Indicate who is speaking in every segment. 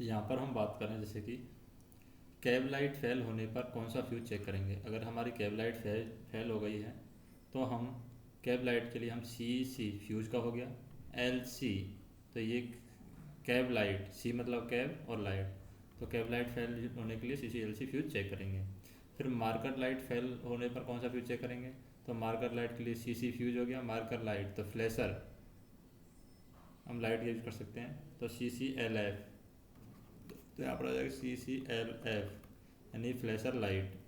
Speaker 1: यहाँ पर हम बात करें जैसे कि कैब लाइट फेल होने पर कौन सा फ्यूज चेक करेंगे। अगर हमारी कैब लाइट फेल हो गई है तो हम कैब लाइट के लिए हम सी फ्यूज का हो गया, एल सी, तो ये कैब लाइट, सी मतलब कैब और लाइट, तो कैब लाइट फेल होने के लिए C C L C fuse check करेंगे। फिर मार्कर लाइट फेल होने पर कौन सा फ्यूज चेक करेंगे, तो मार्कर लाइट के लिए सी सी फ्यूज हो गया। मार्कर लाइट तो फ्लैशर हम लाइट यूज कर सकते हैं, तो सी सी एल एफ, तो यहाँ पर आ जाएगा सी सी एल एफ यानी फ्लैशर लाइट।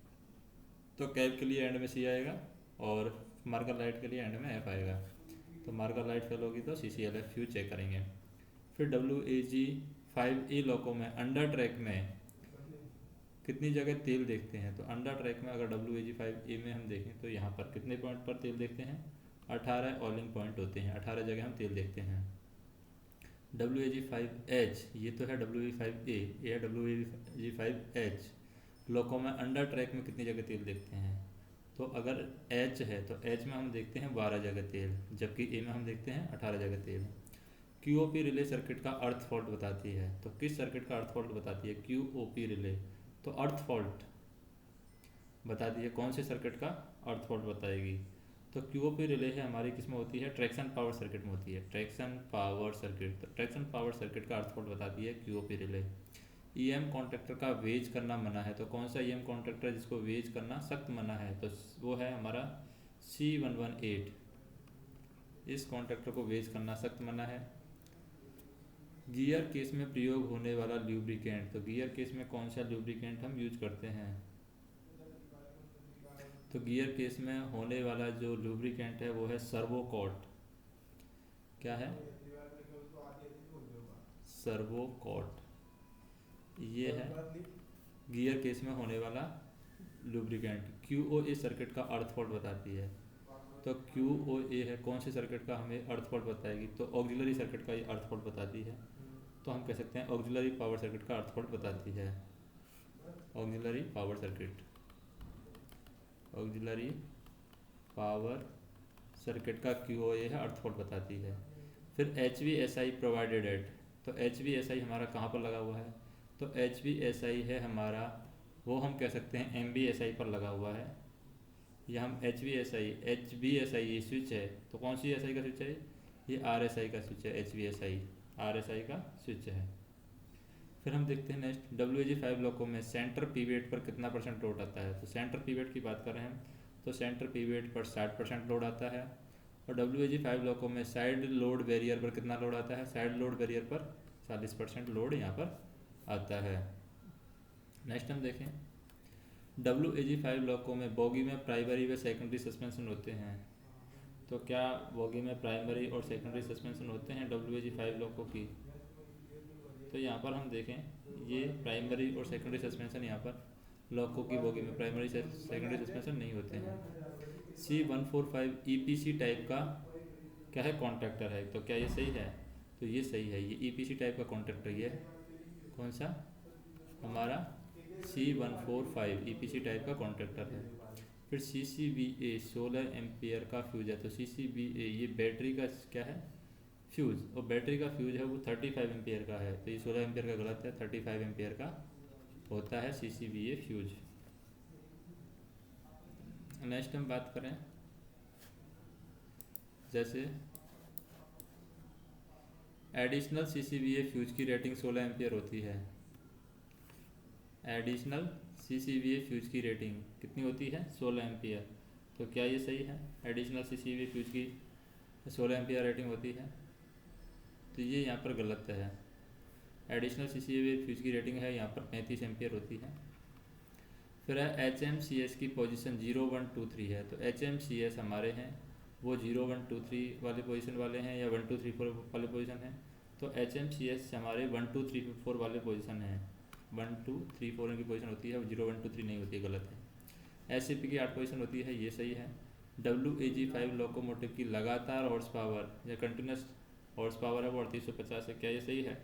Speaker 1: तो कैब के लिए एंड में सी आएगा और मार्कर लाइट के लिए एंड में एफ आएगा। तो मार्कर लाइट फेल होगी तो C C L F fuse check करेंगे। फिर डब्ल्यू ए जी 5E लोको में अंडर ट्रैक में कितनी जगह तेल देखते हैं, तो अंडर ट्रैक में अगर डब्ल्यू ए जी 5E में हम देखें तो यहाँ पर कितने पॉइंट पर तेल देखते हैं, 18 ऑयलिंग पॉइंट होते हैं, 18 जगह हम तेल देखते हैं। डब्ल्यू ए जी 5H ये तो है डब्ल्यू ए 5A, ये है डब्ल्यू ए जी 5H लोको में अंडर ट्रैक में कितनी जगह तेल देखते हैं, तो अगर H है तो H में हम देखते हैं 12 जगह तेल, जबकि A में हम देखते हैं 18 जगह तेल। QOP रिले सर्किट का अर्थ फॉल्ट बताती है, तो किस सर्किट का अर्थ फॉल्ट बताती है QOP रिले, तो अर्थ फॉल्ट बताती है कौन से सर्किट का अर्थ फॉल्ट बताएगी। तो QOP रिले है हमारी किस में होती है, ट्रैक्शन पावर सर्किट में होती है, ट्रैक्शन पावर सर्किट। तो ट्रैक्शन पावर सर्किट का अर्थ फॉल्ट बताती है QOP रिले। EM कॉन्ट्रैक्टर का वेज करना मना है, तो कौन सा EM कॉन्ट्रैक्टर है जिसको वेज करना सख्त मना है, तो वो है हमारा C118, इस कॉन्ट्रैक्टर को वेज करना सख्त मना है। गियर केस में प्रयोग होने वाला ल्यूब्रिकेंट, तो गियर केस में कौन सा ल्यूब्रिकेंट हम यूज करते हैं, तो गियर केस में होने वाला जो लुब्रिकेंट है वो है सर्वोकोट। क्या है, सर्वोकोट, ये है गियर केस में होने वाला लुब्रिकेंट। QOA सर्किट का अर्थ फॉल्ट बताती है, तो QOA है कौन से सर्किट का हमें अर्थ फॉल्ट बताएगी, तो ऑक्सिलरी सर्किट का ये अर्थ फॉल्ट बताती है। तो हम कह सकते हैं ऑक्सिलरी पावर सर्किट का अर्थ फॉल्ट बताती है। Auxiliary power circuit, auxiliary power circuit का QOA है अर्थ फॉल्ट बताती है। फिर HVSI प्रोवाइडेड एट, तो HVSI हमारा कहाँ पर लगा हुआ है, तो HVSI है हमारा, वो हम कह सकते हैं MVSI पर लगा हुआ है। या हम HVSI ये स्विच है, तो कौन सी SI का स्विच है, ये RSI का स्विच है, HVSI RSI का स्विच है। फिर हम देखते हैं नेक्स्ट WG5 लोको में सेंटर पीवेट पर कितना परसेंट लोड आता है, तो सेंटर पीवेट की बात कर रहे हैं हम, तो सेंटर पीवेट पर 60% लोड आता है। और WG5 लोको में साइड लोड बैरियर पर कितना लोड आता है, साइड लोड बैरियर पर 40% लोड यहाँ पर आता है। नेक्स्ट हम देखें WAG5 लोको में बोगी में प्राइमरी व सेकेंडरी सस्पेंशन होते हैं, तो क्या बोगी में प्राइमरी और सेकेंडरी सस्पेंशन होते हैं WAG5 लोको की, तो यहाँ पर हम देखें ये प्राइमरी और सेकेंडरी सस्पेंशन यहाँ पर लोको की बोगी में प्राइमरी से सेकेंडरी सस्पेंशन नहीं होते हैं। C145 EPC टाइप का क्या है, कॉन्ट्रैक्टर है, तो क्या ये सही है, तो ये सही है, ये EPC टाइप का कॉन्ट्रैक्टर, ये कौन सा हमारा C145 EPC टाइप का कॉन्ट्रैक्टर है। फिर CCBA 16 एम्पियर का फ्यूज है, तो CCBA ये बैटरी का क्या है फ्यूज़, और बैटरी का फ्यूज है वो 35 एम्पियर का है, तो ये 16 एम्पियर का गलत है, 35 एम्पियर का होता है CCBA फ्यूज। नेक्स्ट हम बात करें जैसे एडिशनल CCBA फ्यूज की रेटिंग 16 एम्पियर होती है, एडिशनल CCBA फ्यूज की रेटिंग कितनी होती है 16 एम्पियर, तो क्या ये सही है, एडिशनल CCBA फ्यूज की 16 एम्पियर रेटिंग होती है, तो ये यहाँ पर गलत है। एडिशनल CCBA फ्यूज की रेटिंग है यहाँ पर 35 एम्पियर होती है। फिर है HMCS की पोजीशन 0 1 2 3 है, तो HMCS हमारे हैं वो 0 1 2 3 वाले पोजीशन वाले हैं या 1 2 3 4 वाले पोजीशन हैं, तो HMCS हमारे 1 2 3 4 वाले पोजीशन हैं, 1 2 3 4 इनकी पोजीशन होती है, 0 1 2 3 नहीं होती है, गलत है। SCP की 8 पोजीशन होती है, ये सही है। WAG5 लोकोमोटिव की लगातार हॉर्स पावर या कंटिन्यूस हॉर्स पावर है वो 3850 है, क्या ये सही है,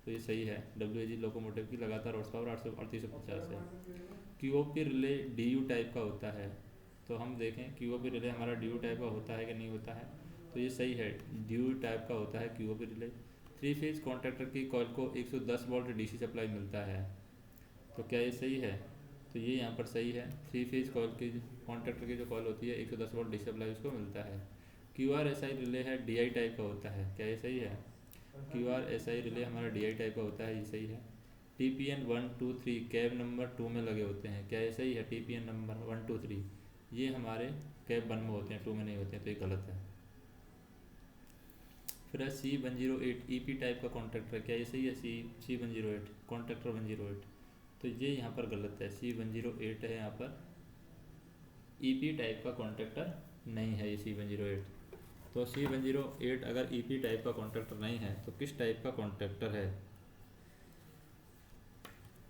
Speaker 1: तो ये सही है। WAG लोकोमोटिव की लगातार हॉर्स पावर 3850 है। QOP रिले DU टाइप का होता है, तो हम देखें QOP रिले हमारा DU टाइप का होता है कि नहीं होता है, तो ये सही है, DU टाइप का होता है QOP relay. Three phase contractor की कॉइल को 110 वोल्ट डीसी सप्लाई मिलता है, तो क्या ये सही है? तो ये यहाँ पर सही है। थ्री फेज कॉइल की कॉन्ट्रैक्टर की जो कॉइल होती है 110 वोल्ट डीसी सप्लाई उसको मिलता है। Q R S I relay है डी आई टाइप का होता है, क्या ये सही है? Q R S I relay हमारा डी आई टाइप का होता है, ये सही है। T P N 1 2 3 cab number 2 में लगे होते हैं, क्या ये सही है? टी पी एन नंबर 1 2 3 ये हमारे कैब 1 में होते हैं, 2 में नहीं होते हैं, तो ये गलत है। फिर है C108 ई पी टाइप का कॉन्ट्रैक्टर, क्या ये सही है? C108 कॉन्ट्रैक्टर 108, तो ये यहाँ पर गलत है। C108 है यहाँ पर, ई पी टाइप का कॉन्ट्रैक्टर नहीं है ये C108। तो C108 अगर ई पी टाइप का कॉन्ट्रैक्टर नहीं है तो किस टाइप का कॉन्ट्रैक्टर है?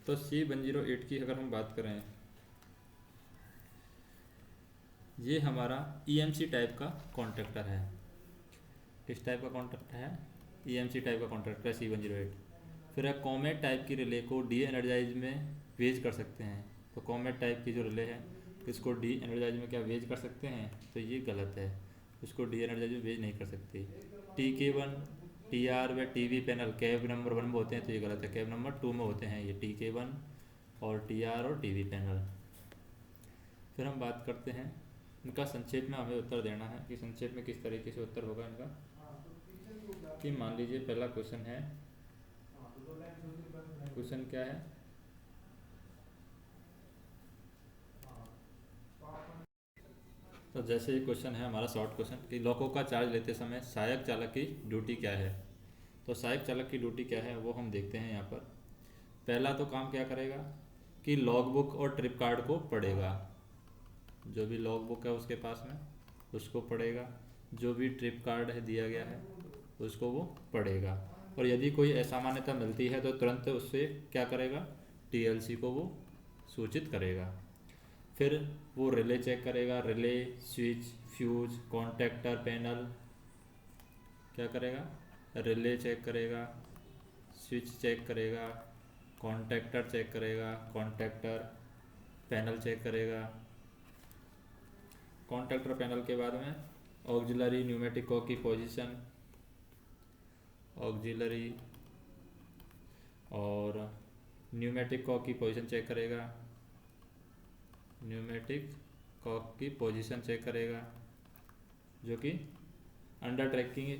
Speaker 1: तो C108 की अगर हम बात करें, ये हमारा EMC टाइप का कॉन्ट्रैक्टर है। किस टाइप का कॉन्ट्रैक्टर है? EMC टाइप का कॉन्ट्रैक्टर है C108। फिर है कॉमेट टाइप की रिले को डी एनर्जाइज में वेज कर सकते हैं, तो कॉमेट टाइप की जो रिले है इसको डी एनर्जाइज में क्या वेज कर सकते हैं? तो ये गलत है, उसको डी एनर्जाइज में वेज नहीं कर सकते। TK1 TR व TV पैनल कैब नंबर 1 में होते हैं, तो ये गलत है, कैब नंबर 2 में होते हैं ये TK1 और TR और TV पैनल। फिर हम बात करते हैं इनका संक्षेप में हमें उत्तर देना है कि संक्षेप में किस तरीके से उत्तर होगा इनका। कि मान लीजिए पहला क्वेश्चन है, क्वेश्चन क्या है? तो जैसे ये क्वेश्चन है हमारा शॉर्ट क्वेश्चन कि लोगों का चार्ज लेते समय सहायक चालक की ड्यूटी क्या है? तो सहायक चालक की ड्यूटी क्या है वो हम देखते हैं यहाँ पर। पहला तो काम क्या करेगा कि लॉग बुक और ट्रिप कार्ड को पढ़ेगा, जो भी लॉग बुक है उसके पास में उसको पढ़ेगा, जो भी ट्रिप कार्ड है दिया गया है उसको वो पढ़ेगा, और यदि कोई असामान्यता मिलती है तो तुरंत उससे क्या करेगा? TLC को वो सूचित करेगा। फिर वो रिले चेक करेगा, relay, switch, fuse, contactor panel, क्या करेगा? रिले चेक करेगा, स्विच चेक करेगा, कॉन्टैक्टर चेक करेगा, कॉन्टैक्टर पैनल चेक करेगा। कॉन्टैक्टर पैनल के बाद में ऑक्सिलरी न्यूमेटिक कॉक की पोजीशन, ऑक्सिलरी और न्यूमेटिक कॉक की पोजीशन चेक करेगा, न्यूमेटिक कॉक की पोजीशन चेक करेगा, जो कि अंडर ट्रैकिंग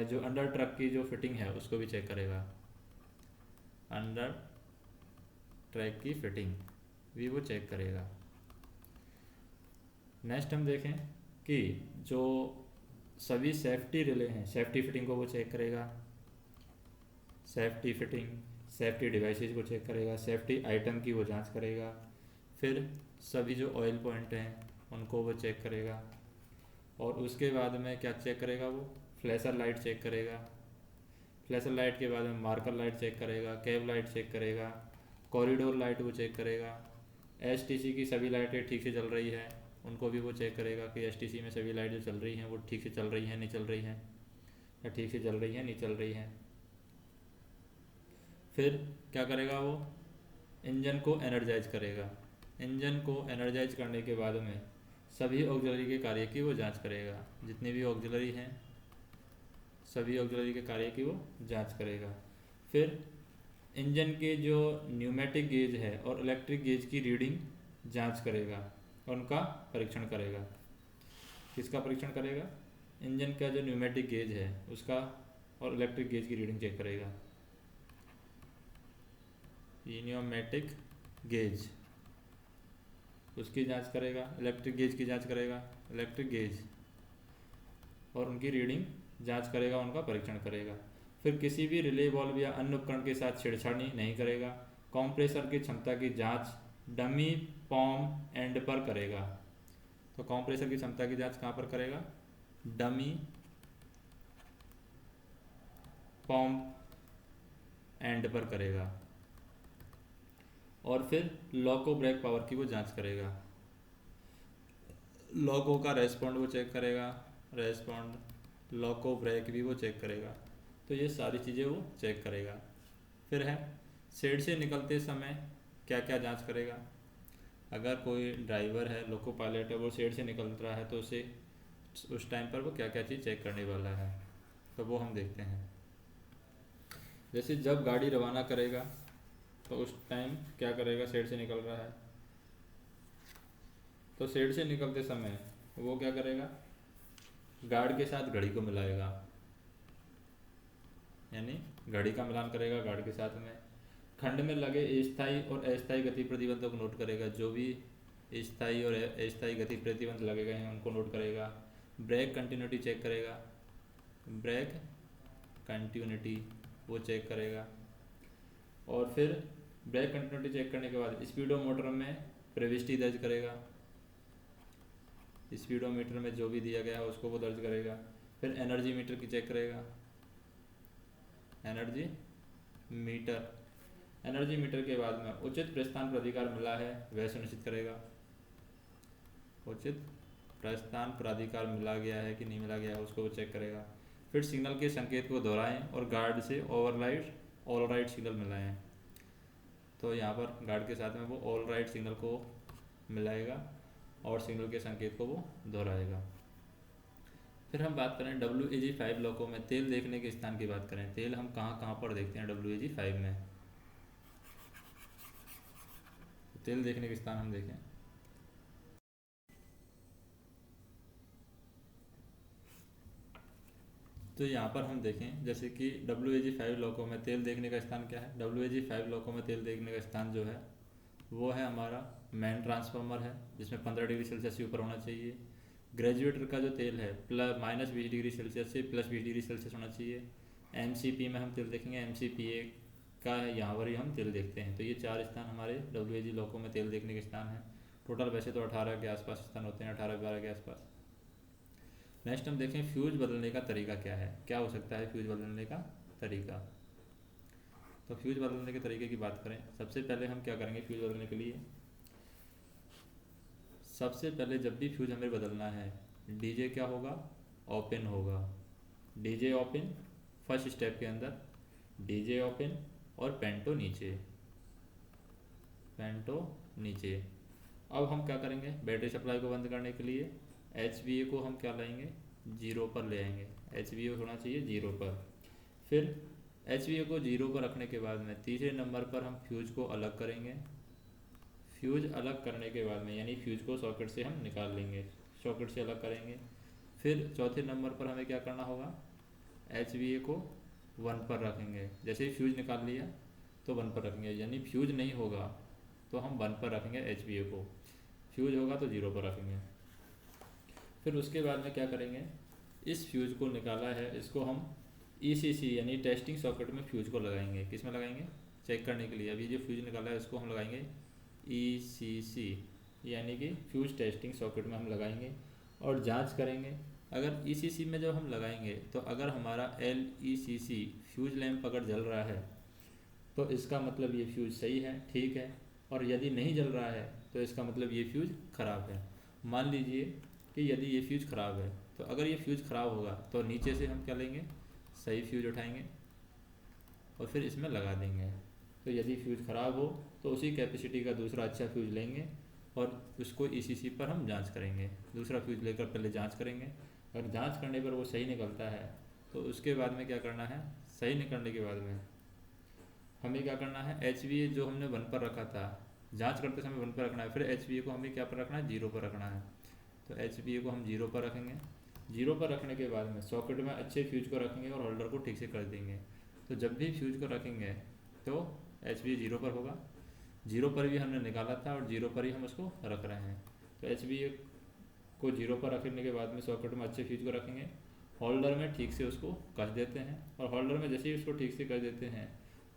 Speaker 1: जो अंडर ट्रक की जो फिटिंग है उसको भी चेक करेगा, अंडर ट्रैक की फिटिंग भी वो चेक करेगा। नेक्स्ट हम देखें कि जो सभी सेफ्टी रिले हैं सेफ्टी फिटिंग को वो चेक करेगा, सेफ्टी फिटिंग, सेफ्टी डिवाइसेस को चेक करेगा, सेफ्टी आइटम की वो जांच करेगा। फिर सभी जो ऑयल पॉइंट हैं उनको वो चेक करेगा, और उसके बाद में क्या चेक करेगा? वो फ्लैशर लाइट चेक करेगा, फ्लैशर लाइट के बाद में मार्कर लाइट चेक करेगा, कैब लाइट चेक करेगा, कॉरिडोर लाइट वो चेक करेगा, STC की सभी लाइटें ठीक से चल रही है उनको भी वो चेक करेगा कि STC में सभी लाइट जो चल रही हैं वो ठीक से चल रही हैं नहीं चल रही हैं, या ठीक से चल रही हैं नहीं चल रही हैं। फिर क्या करेगा? वो इंजन को एनर्जाइज करेगा, इंजन को एनर्जाइज करने के बाद में सभी ऑक्सिलरी के कार्य की वो जांच करेगा, जितने भी ऑक्सिलरी हैं सभी ऑक्सिलरी के कार्य की वो जांच करेगा। फिर इंजन के जो न्यूमेटिक गेज है और इलेक्ट्रिक गेज की रीडिंग जांच करेगा और उनका परीक्षण करेगा। किसका परीक्षण करेगा? इंजन का जो न्यूमेटिक गेज है उसका और इलेक्ट्रिक गेज की रीडिंग चेक करेगा, न्यूमेटिक गेज उसकी जांच करेगा, इलेक्ट्रिक गेज की जांच करेगा, इलेक्ट्रिक गेज और उनकी रीडिंग जांच करेगा, उनका परीक्षण करेगा। फिर किसी भी रिले वाल्व या अन्य उपकरण के साथ छेड़छाड़ी नहीं करेगा। कंप्रेसर की क्षमता की जांच डमी पॉम एंड पर करेगा। तो कंप्रेसर की क्षमता की जांच कहाँ पर करेगा? डमी पॉम एंड पर करेगा। और फिर लॉको ब्रेक पावर की वो जांच करेगा, लॉको का रेस्पॉन्ड वो चेक करेगा, रेस्पॉन्ड लॉको ब्रेक भी वो चेक करेगा। तो ये सारी चीज़ें वो चेक करेगा। फिर है शेड से निकलते समय क्या क्या जांच करेगा। अगर कोई ड्राइवर है लोको पायलट है वो शेड से निकल रहा है तो उसे उस टाइम पर वो क्या क्या चीज़ चेक करने वाला है, तो वो हम देखते हैं। जैसे जब गाड़ी रवाना करेगा तो उस टाइम क्या करेगा, शेड से निकल रहा है तो शेड से निकलते समय वो क्या करेगा, गार्ड के साथ घड़ी को मिलाएगा, यानी घड़ी का मिलान करेगा गार्ड के साथ में। खंड में लगे स्थायी और अस्थायी गति प्रतिबंधों को नोट करेगा, जो भी स्थायी और अस्थायी गति प्रतिबंध लगे गए हैं उनको नोट करेगा। ब्रेक कंटिन्यूटी चेक करेगा, ब्रेक कंटिन्यूटी वो चेक करेगा। और फिर ब्रेक कंटिन्यूटी चेक करने के बाद स्पीडोमीटर में प्रविष्टि दर्ज करेगा, स्पीडोमीटर में जो भी दिया गया है उसको वो दर्ज करेगा। फिर एनर्जी मीटर की चेक करेगा, एनर्जी मीटर, एनर्जी मीटर के बाद में उचित प्रस्थान पर अधिकार मिला है वह सुनिश्चित करेगा, उचित प्रस्थान पर अधिकार मिला गया है कि नहीं मिला गया है उसको वो चेक करेगा। फिर सिग्नल के संकेत को दोहराएं और गार्ड से ओवरराइड ऑल राइट सिग्नल मिलाएं, तो यहाँ पर गार्ड के साथ में वो ऑल राइट सिग्नल को मिलाएगा और सिग्नल के संकेत को वो दोहराएगा। फिर हम बात करें WAG5 लॉकों में तेल देखने के स्थान की बात करें। तेल हम कहाँ कहाँ पर देखते हैं WAG5 में, तेल देखने के स्थान हम देखें तो यहाँ पर हम देखें जैसे कि WAG5 लॉकों में तेल देखने का स्थान क्या है। WAG5 लॉकों में तेल देखने का स्थान जो है वो है हमारा मेन ट्रांसफार्मर है, जिसमें 15 डिग्री सेल्सियस से ऊपर होना चाहिए। ग्रेजुएटर का जो तेल है -20 डिग्री सेल्सियस से +20 डिग्री सेल्सियस होना चाहिए। MCP में हम तेल देखेंगे, MCPA का यहाँ पर ही हम तेल देखते हैं। तो ये 4 स्थान हमारे WAG लॉकों में तेल देखने के स्थान हैं। टोटल वैसे तो 18 के आसपास स्थान होते हैं, 18-12 के आसपास। नेक्स्ट हम देखें फ्यूज बदलने का तरीका क्या है, क्या हो सकता है फ्यूज बदलने का तरीका। तो फ्यूज बदलने के तरीके की बात करें, सबसे पहले हम क्या करेंगे फ्यूज बदलने के लिए। सबसे पहले जब भी फ्यूज हमें बदलना है, डीजे क्या होगा, ओपन होगा, डीजे ओपन फर्स्ट स्टेप के अंदर, डीजे ओपन और पेंटो नीचे, पेंटो नीचे। अब हम क्या करेंगे, बैटरी सप्लाई को बंद करने के लिए HVA को हम क्या लाएंगे, 0 पर ले आएंगे, HVA होना चाहिए 0 पर। फिर HVA को 0 पर रखने के बाद में तीसरे नंबर पर हम फ्यूज को अलग करेंगे। फ्यूज अलग करने के बाद में यानी फ्यूज को सॉकेट से हम निकाल लेंगे, सॉकेट से अलग करेंगे। फिर चौथे नंबर पर हमें क्या करना होगा, HVA को 1 पर रखेंगे। जैसे ही फ्यूज निकाल लिया तो 1 पर रखेंगे, यानी फ्यूज नहीं होगा तो हम 1 पर रखेंगे HVA को, फ्यूज होगा तो 0 पर रखेंगे। फिर उसके बाद में क्या करेंगे, इस फ्यूज को निकाला है इसको हम ECC यानी टेस्टिंग सॉकेट में फ्यूज को लगाएंगे। किस में लगाएंगे, चेक करने के लिए। अभी जो फ्यूज निकाला है इसको हम लगाएंगे ECC यानी कि फ्यूज टेस्टिंग सॉकेट में हम लगाएंगे और जांच करेंगे। अगर ECC में जब हम लगाएंगे तो अगर हमारा LECC फ्यूज लैंप अगर जल रहा है तो इसका मतलब ये फ्यूज सही है, ठीक है। और यदि नहीं जल रहा है तो इसका मतलब ये फ्यूज ख़राब है। मान लीजिए कि यदि ये फ्यूज ख़राब है तो अगर ये फ्यूज ख़राब होगा तो नीचे से हम क्या लेंगे, सही फ्यूज उठाएंगे और फिर इसमें लगा देंगे। तो यदि फ्यूज ख़राब हो तो उसी कैपेसिटी का दूसरा अच्छा फ्यूज लेंगे और उसको ECC पर हम जांच करेंगे। दूसरा फ्यूज लेकर पहले जांच करेंगे, अगर जांच करने पर वो सही निकलता है तो उसके बाद में क्या करना है, सही निकलने के बाद में हमें क्या करना है, HVA जो हमने 1 पर रखा था, जांच करते समय 1 पर रखना है। फिर HVA को हमें क्या पर रखना है, 0 पर रखना है। तो HVA को हम 0 पर रखेंगे। 0 पर रखने के बाद में सॉकेट में अच्छे फ्यूज को रखेंगे और होल्डर को ठीक से कर देंगे। तो जब भी फ्यूज को रखेंगे तो HVA 0 पर होगा। 0 पर भी हमने निकाला था और 0 पर ही हम उसको रख रहे हैं। तो HVA को 0 पर रखने के बाद में सॉकेट में अच्छे फ्यूज को रखेंगे, होल्डर में ठीक से उसको कस देते हैं और होल्डर में जैसे ही उसको ठीक से कर देते हैं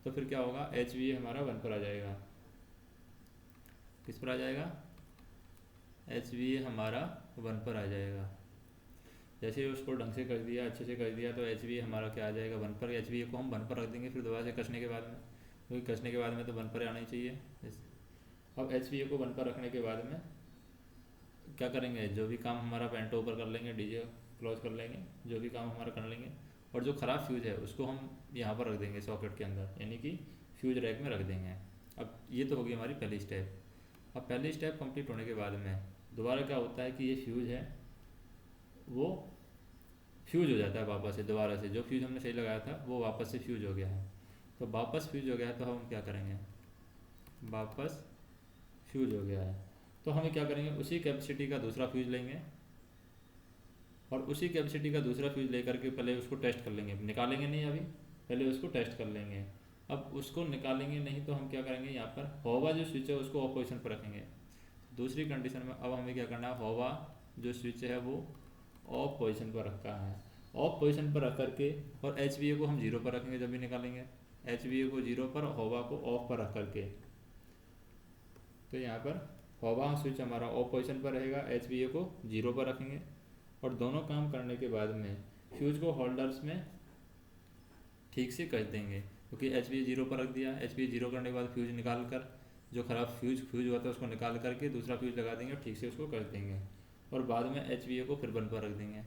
Speaker 1: तो फिर क्या होगा, HVA हमारा 1 पर आ जाएगा। किस पर आ जाएगा, HVA हमारा 1 पर आ जाएगा। जैसे ही उसको ढंग से कर दिया, अच्छे से कर दिया तो HVA हमारा क्या आ जाएगा, 1 पर। HVA को हम 1 पर रख देंगे फिर दोबारा से कसने के बाद में, क्योंकि कसने के बाद में तो 1 पर आना ही चाहिए। अब HVA को 1 पर रखने के बाद में क्या करेंगे, जो भी काम हमारा पेंटो ऊपर कर लेंगे, डीजे क्लोज कर लेंगे, जो भी काम हमारा कर लेंगे और जो ख़राब फ्यूज है उसको हम यहाँ पर रख देंगे सॉकेट के अंदर, यानी कि फ्यूज रैक में रख देंगे। अब ये तो होगी हमारी पहली स्टेप। अब पहली स्टेप कंप्लीट होने के बाद में दोबारा क्या होता है कि ये फ्यूज है वो फ्यूज हो जाता है वापस से, दोबारा से जो फ्यूज हमने सही लगाया था वो वापस से फ्यूज हो गया है। तो वापस फ्यूज हो गया है तो हम क्या करेंगे, वापस फ्यूज हो गया है तो हमें क्या करेंगे, उसी कैपेसिटी का दूसरा फ्यूज लेंगे और उसी कैपेसिटी का दूसरा फ्यूज लेकर के पहले उसको टेस्ट कर लेंगे, निकालेंगे नहीं अभी, पहले उसको टेस्ट कर लेंगे। अब उसको निकालेंगे नहीं तो हम क्या करेंगे, यहाँ पर हवा जो स्विच है उसको ऑफ पोजिशन पर रखेंगे। दूसरी कंडीशन में अब हमें क्या करना है, हवा जो स्विच है वो ऑफ पोजिशन पर रखा है, ऑफ पोजिशन पर रख करके और एच को हम जीरो पर रखेंगे जब भी निकालेंगे, एच को जीरो पर, हवा को ऑफ पर रख करके। तो यहाँ पर हवा स्विच हमारा ऑफ पोजिशन पर रहेगा, एच को जीरो पर रखेंगे और दोनों काम करने के बाद में फ्यूज को होल्डर्स में ठीक से कस देंगे, क्योंकि एच जीरो पर रख दिया, एच जीरो करने के बाद फ्यूज निकाल कर जो ख़राब फ्यूज हुआ था उसको निकाल करके दूसरा फ्यूज लगा देंगे और ठीक से उसको कस देंगे और बाद में एच को फिर वन पर रख देंगे।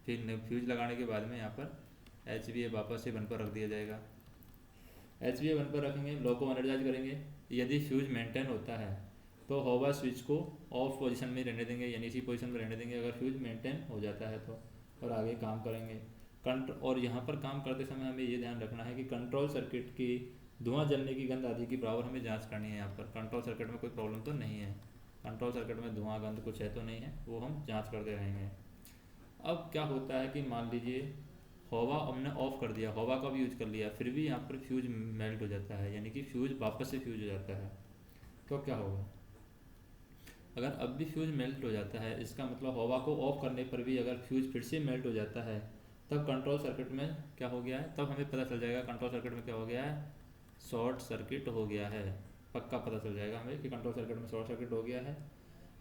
Speaker 1: फिर फ्यूज लगाने के बाद में यहाँ पर एच वापस से वन पर रख दिया जाएगा। एच वन पर रखेंगे, लो को एनर्जाइज करेंगे। यदि फ्यूज मेंटेन होता है तो हवा स्विच को ऑफ पोजीशन में रहने देंगे, यानी इसी पोजीशन में रहने देंगे अगर फ्यूज मेंटेन हो जाता है तो, और आगे काम करेंगे। और यहाँ पर काम करते समय हमें ये ध्यान रखना है कि कंट्रोल सर्किट की धुआं जलने की गंध आदि की बराबर हमें जांच करनी है। यहाँ पर कंट्रोल सर्किट में कोई प्रॉब्लम तो नहीं है, कंट्रोल सर्किट में धुआं गंध कुछ है तो नहीं है, वो हम जाँच करते रहेंगे। अब क्या होता है कि मान लीजिए हवा हमने ऑफ कर दिया, हवा का भी यूज कर लिया, फिर भी यहाँ पर फ्यूज मेल्ट हो जाता है, यानी कि फ्यूज वापस से फ्यूज हो जाता है, तो क्या होगा। अगर अब भी फ्यूज मेल्ट हो जाता है, इसका मतलब हवा को ऑफ करने पर भी अगर फ्यूज फिर से मेल्ट हो जाता है, तब कंट्रोल सर्किट में क्या हो गया है, तब हमें पता चल जाएगा कंट्रोल सर्किट में क्या हो गया है, शॉर्ट सर्किट हो गया है। पक्का पता चल जाएगा हमें कि कंट्रोल सर्किट में शॉर्ट सर्किट हो गया है,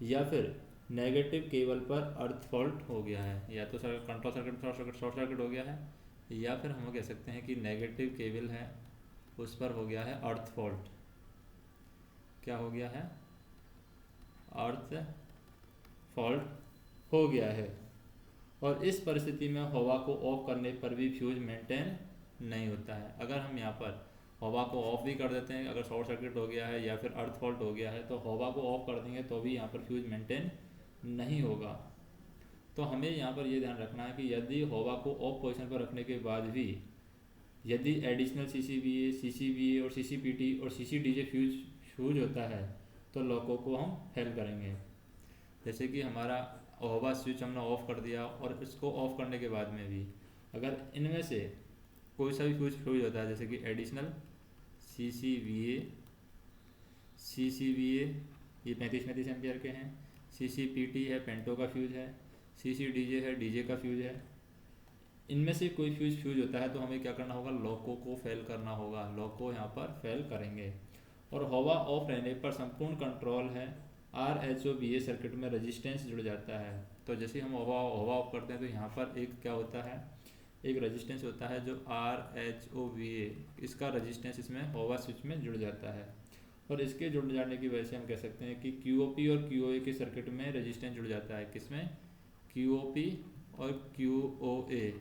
Speaker 1: या फिर नेगेटिव केबल पर अर्थ फॉल्ट हो गया है। या तो कंट्रोल सर्किट में शॉर्ट सर्किट हो गया है, या फिर हम कह सकते हैं कि नेगेटिव केबल है उस पर हो गया है अर्थ फॉल्ट। क्या हो गया है, अर्थ फॉल्ट हो गया है। और इस परिस्थिति में हवा को ऑफ करने पर भी फ्यूज मेंटेन नहीं होता है। अगर हम यहाँ पर हवा को ऑफ भी कर देते हैं, अगर शॉर्ट सर्किट हो गया है या फिर अर्थ फॉल्ट हो गया है, तो हवा को ऑफ कर देंगे तो भी यहाँ पर फ्यूज मेंटेन नहीं होगा। तो हमें यहाँ पर ये ध्यान रखना है कि यदि हवा को ऑफ पोजीशन पर रखने के बाद भी यदि एडिशनल CCVA, CCVA और CCPT और CCDJ फ्यूज होता है तो लॉकों को हम फेल करेंगे। जैसे कि हमारा हवा स्विच हमने ऑफ कर दिया और इसको ऑफ करने के बाद में भी अगर इनमें से कोई सा भी फ्यूज होता है, जैसे कि एडिशनल CCVA ये 35 एम्पियर के हैं, CCPT है पेंटो का फ्यूज है, CCDJ है डीजे का फ्यूज है, इनमें से कोई फ्यूज होता है तो हमें क्या करना होगा, लॉको को फेल करना होगा, लॉको यहाँ पर फेल करेंगे। और हवा ऑफ रहने पर संपूर्ण कंट्रोल है RHOBA सर्किट में रेजिस्टेंस जुड़ जाता है। तो जैसे हम हवा ऑफ करते हैं तो यहाँ पर एक क्या होता है, एक रेजिस्टेंस होता है जो RHOBA, इसका रेजिस्टेंस इसमें हवा स्विच में जुड़ जाता है। और इसके जुड़ जाने की वजह से हम कह सकते हैं कि QOP और QOA के सर्किट में रेजिस्टेंस जुड़ जाता है। किसमें, QOP और QOA,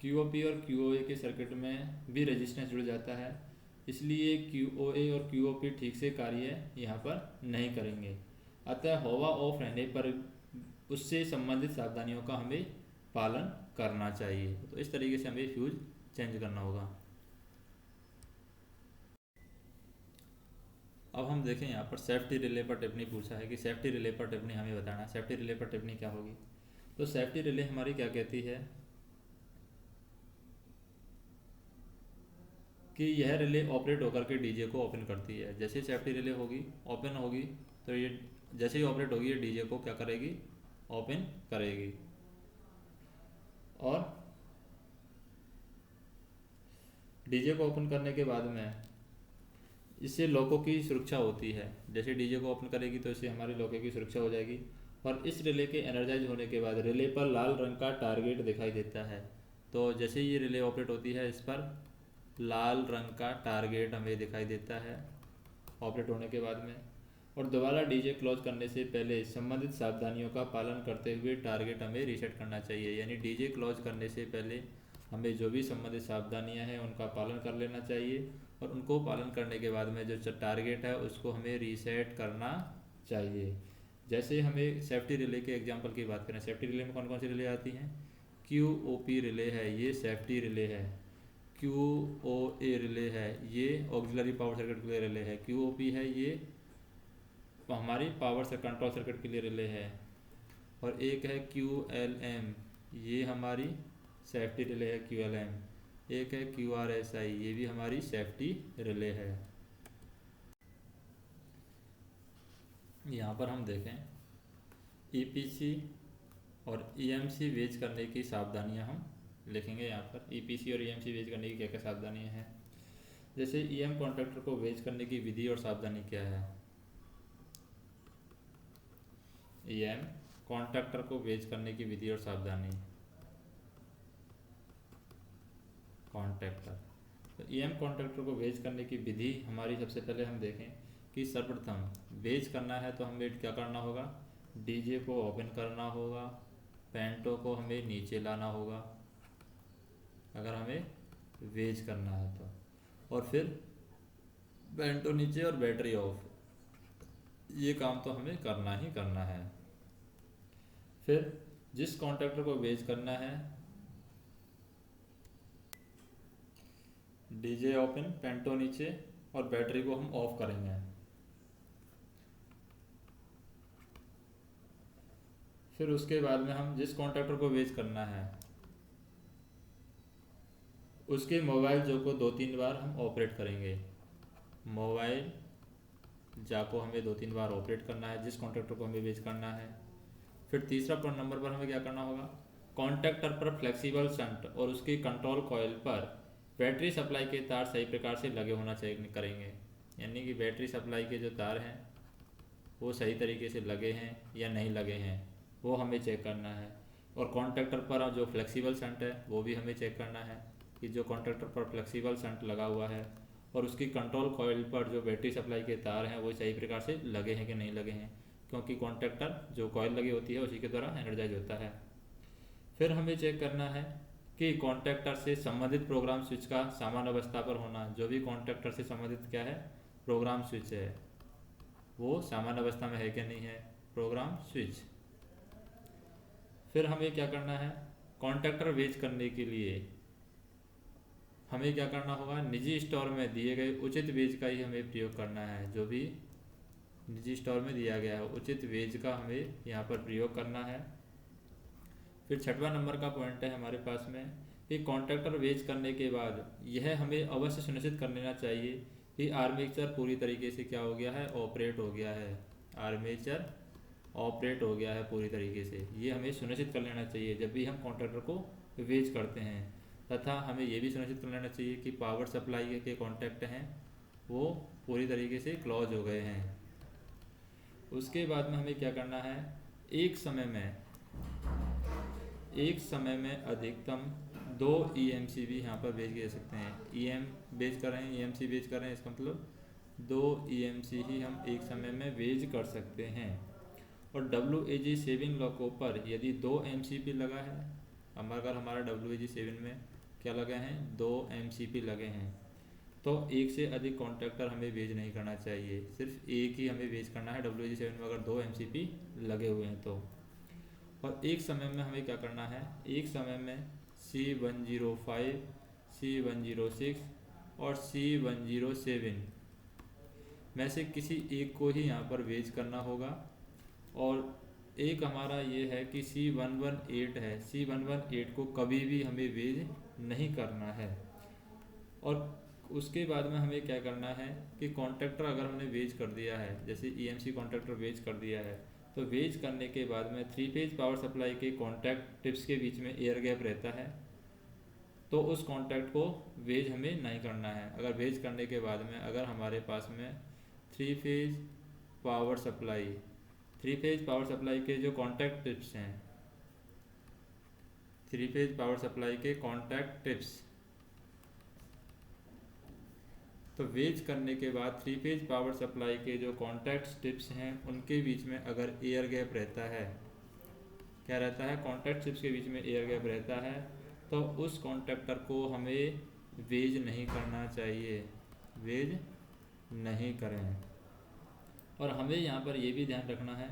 Speaker 1: QOP और QOA के सर्किट में भी रेजिस्टेंस जुड़ जाता है, इसलिए QOA और QOP ठीक से कार्य यहाँ पर नहीं करेंगे। अतः हवा ऑफ रहने पर उससे संबंधित सावधानियों का हमें पालन करना चाहिए। तो इस तरीके से हमें फ्यूज चेंज करना होगा। अब हम देखें यहाँ पर सेफ्टी रिले पर टिप्पणी पूछा है कि सेफ्टी रिले पर टिप्पणी हमें बताना है। सेफ्टी रिले पर टिप्पणी क्या होगी, तो सेफ्टी रिले हमारी क्या कहती है कि यह रिले ऑपरेट होकर के डीजे को ओपन करती है। जैसे सेफ्टी रिले होगी ओपन होगी तो ये जैसे ही ऑपरेट होगी ये डीजे को क्या करेगी, ओपन करेगी। और डीजे को ओपन करने के बाद में इससे लॉकों की सुरक्षा होती है। जैसे डीजे को ओपन करेगी तो इससे हमारी लॉकों की सुरक्षा हो जाएगी। और इस रिले के एनर्जाइज होने के बाद रिले पर लाल रंग का टारगेट दिखाई देता है। तो जैसे ये रिले ऑपरेट होती है इस पर लाल रंग का टारगेट हमें दिखाई देता है ऑपरेट होने के बाद में। और दोबारा डीजे क्लोज करने से पहले संबंधित सावधानियों का पालन करते हुए टारगेट हमें रीसेट करना चाहिए। यानी डीजे क्लोज करने से पहले हमें जो भी संबंधित सावधानियां हैं उनका पालन कर लेना चाहिए और उनको पालन करने के बाद में जो टारगेट है उसको हमें रीसेट करना चाहिए। जैसे हमें सेफ्टी रिले के एग्जांपल की बात करें, सेफ्टी रिले में कौन कौन सी रिले आती हैं, QOP रिले है, ये सेफ्टी रिले है। क्यू ओ ए रिले है, ये ऑक्सिलरी पावर सर्किट के लिए रिले है। क्यू ओ पी है, ये हमारी पावर से कंट्रोल सर्किट के लिए रिले है। और एक है क्यू एल एम, ये हमारी सेफ्टी रिले है क्यू एल एम। एक है क्यू आर एस आई, ये भी हमारी सेफ्टी रिले है। यहाँ पर हम देखें ईपीसी और ईएमसी वेज करने की सावधानियाँ हम लिखेंगे। यहाँ पर ईपीसी और ईएमसी वेज करने की क्या क्या सावधानियाँ हैं। जैसे ईएम कॉन्ट्रैक्टर को वेज करने की विधि और सावधानी क्या है। ईएम कॉन्ट्रैक्टर को वेज करने की विधि और सावधानी। कॉन्ट्रैक्टर, तो ईएम कॉन्ट्रैक्टर को वेज करने की विधि हमारी सबसे पहले हम देखें कि सर्वप्रथम वेज करना है तो हमें क्या करना होगा, डीजे को ओपन करना होगा, पेंटो को हमें नीचे लाना होगा अगर हमें वेज करना है तो, और फिर पेंटो नीचे और बैटरी ऑफ, ये काम तो हमें करना ही करना है। फिर जिस कॉन्ट्रैक्टर को वेज करना है, डीजे ओपन, पेंटो नीचे और बैटरी को हम ऑफ करेंगे। फिर उसके बाद में हम जिस कॉन्ट्रैक्टर को वेज करना है उसके मोबाइल जो को 2-3 बार हम ऑपरेट करेंगे। मोबाइल जा को हमें 2-3 बार ऑपरेट करना है जिस कॉन्ट्रैक्टर को हमें वेज करना है। फिर तीसरा नंबर पर हमें क्या करना होगा, कॉन्ट्रैक्टर पर फ्लेक्सिबल शंट और उसकी कंट्रोल कॉइल पर बैटरी सप्लाई के तार सही प्रकार से लगे होना चाहिए करेंगे। यानी कि बैटरी सप्लाई के जो तार हैं वो सही तरीके से लगे हैं या नहीं लगे हैं वो हमें चेक करना है। और कॉन्ट्रैक्टर पर जो फ्लेक्सिबल शंट है वो भी हमें चेक करना है कि जो कॉन्ट्रैक्टर पर फ्लेक्सिबल शंट लगा हुआ है और उसकी कंट्रोल कॉइल पर जो बैटरी सप्लाई के तार हैं वो सही प्रकार से लगे हैं कि नहीं लगे हैं, क्योंकि कॉन्ट्रैक्टर जो कॉइल लगी होती है उसी के द्वारा एनर्जाइज होता है। फिर हमें चेक करना है कि कॉन्ट्रैक्टर से संबंधित प्रोग्राम स्विच का सामान्य अवस्था पर होना। जो भी कॉन्ट्रैक्टर से संबंधित क्या है, प्रोग्राम स्विच है, वो सामान्य अवस्था में है कि नहीं है, प्रोग्राम स्विच। फिर हमें क्या करना है, कॉन्ट्रैक्टर वेज करने के लिए हमें क्या करना होगा, निजी स्टोर में दिए गए उचित वेज का ही हमें प्रयोग करना है। जो भी निजी स्टोर में दिया गया है उचित वेज का हमें यहाँ पर प्रयोग करना है। फिर 6वां नंबर का पॉइंट है हमारे पास में कि कॉन्ट्रैक्टर वेज करने के बाद यह हमें अवश्य सुनिश्चित कर लेना चाहिए कि आर्मेचर पूरी तरीके से क्या हो गया है, ऑपरेट हो गया है। आर्मेचर ऑपरेट हो गया है पूरी तरीके से, ये हमें सुनिश्चित कर लेना चाहिए जब भी हम कॉन्ट्रैक्टर को वेज करते हैं। तथा हमें ये भी सुनिश्चित कर लेना चाहिए कि पावर सप्लाई के कॉन्टैक्ट हैं वो पूरी तरीके से क्लोज हो गए हैं। उसके बाद में हमें क्या करना है, एक समय में अधिकतम 2 EMC भी यहाँ पर बेच दे सकते हैं। EM बेच कर रहे हैं, EMC बेच कर रहे हैं, इसका मतलब 2 EMC ही हम एक समय में वेज कर सकते हैं। और WAG7 लॉकों पर यदि 2 MCP लगा है, अगर हमारा WAG7 में क्या लगे हैं, 2 MCP लगे हैं, तो एक से अधिक कॉन्ट्रैक्टर हमें वेज नहीं करना चाहिए, सिर्फ एक ही हमें वेज करना है WAG7 में अगर 2 MCP लगे हुए हैं तो। और एक समय में हमें क्या करना है, एक समय में C105, C106 और C107 में से किसी एक को ही यहाँ पर वेज करना होगा। और एक हमारा ये है कि C118 है, C118 को कभी भी हमें वेज नहीं करना है। और उसके बाद में हमें क्या करना है कि कॉन्ट्रैक्टर अगर हमने वेज कर दिया है, जैसे EMC कॉन्ट्रैक्टर वेज कर दिया है, तो वेज करने के बाद में 3 फेज पावर सप्लाई के कॉन्टैक्ट टिप्स के बीच में एयर गैप रहता है, तो उस कॉन्टैक्ट को वेज हमें नहीं करना है। अगर वेज करने के बाद में अगर हमारे पास में 3 फेज पावर सप्लाई के जो कॉन्टैक्ट टिप्स हैं, 3 फेज पावर सप्लाई के कॉन्टैक्ट टिप्स, तो वेज करने के बाद 3 फेज पावर सप्लाई के जो कॉन्टैक्ट टिप्स हैं उनके बीच में अगर एयर गैप रहता है, क्या रहता है, कॉन्टैक्ट टिप्स के बीच में एयर गैप रहता है, तो उस कॉन्ट्रैक्टर को हमें वेज नहीं करना चाहिए, वेज नहीं करें। और हमें यहाँ पर ये भी ध्यान रखना है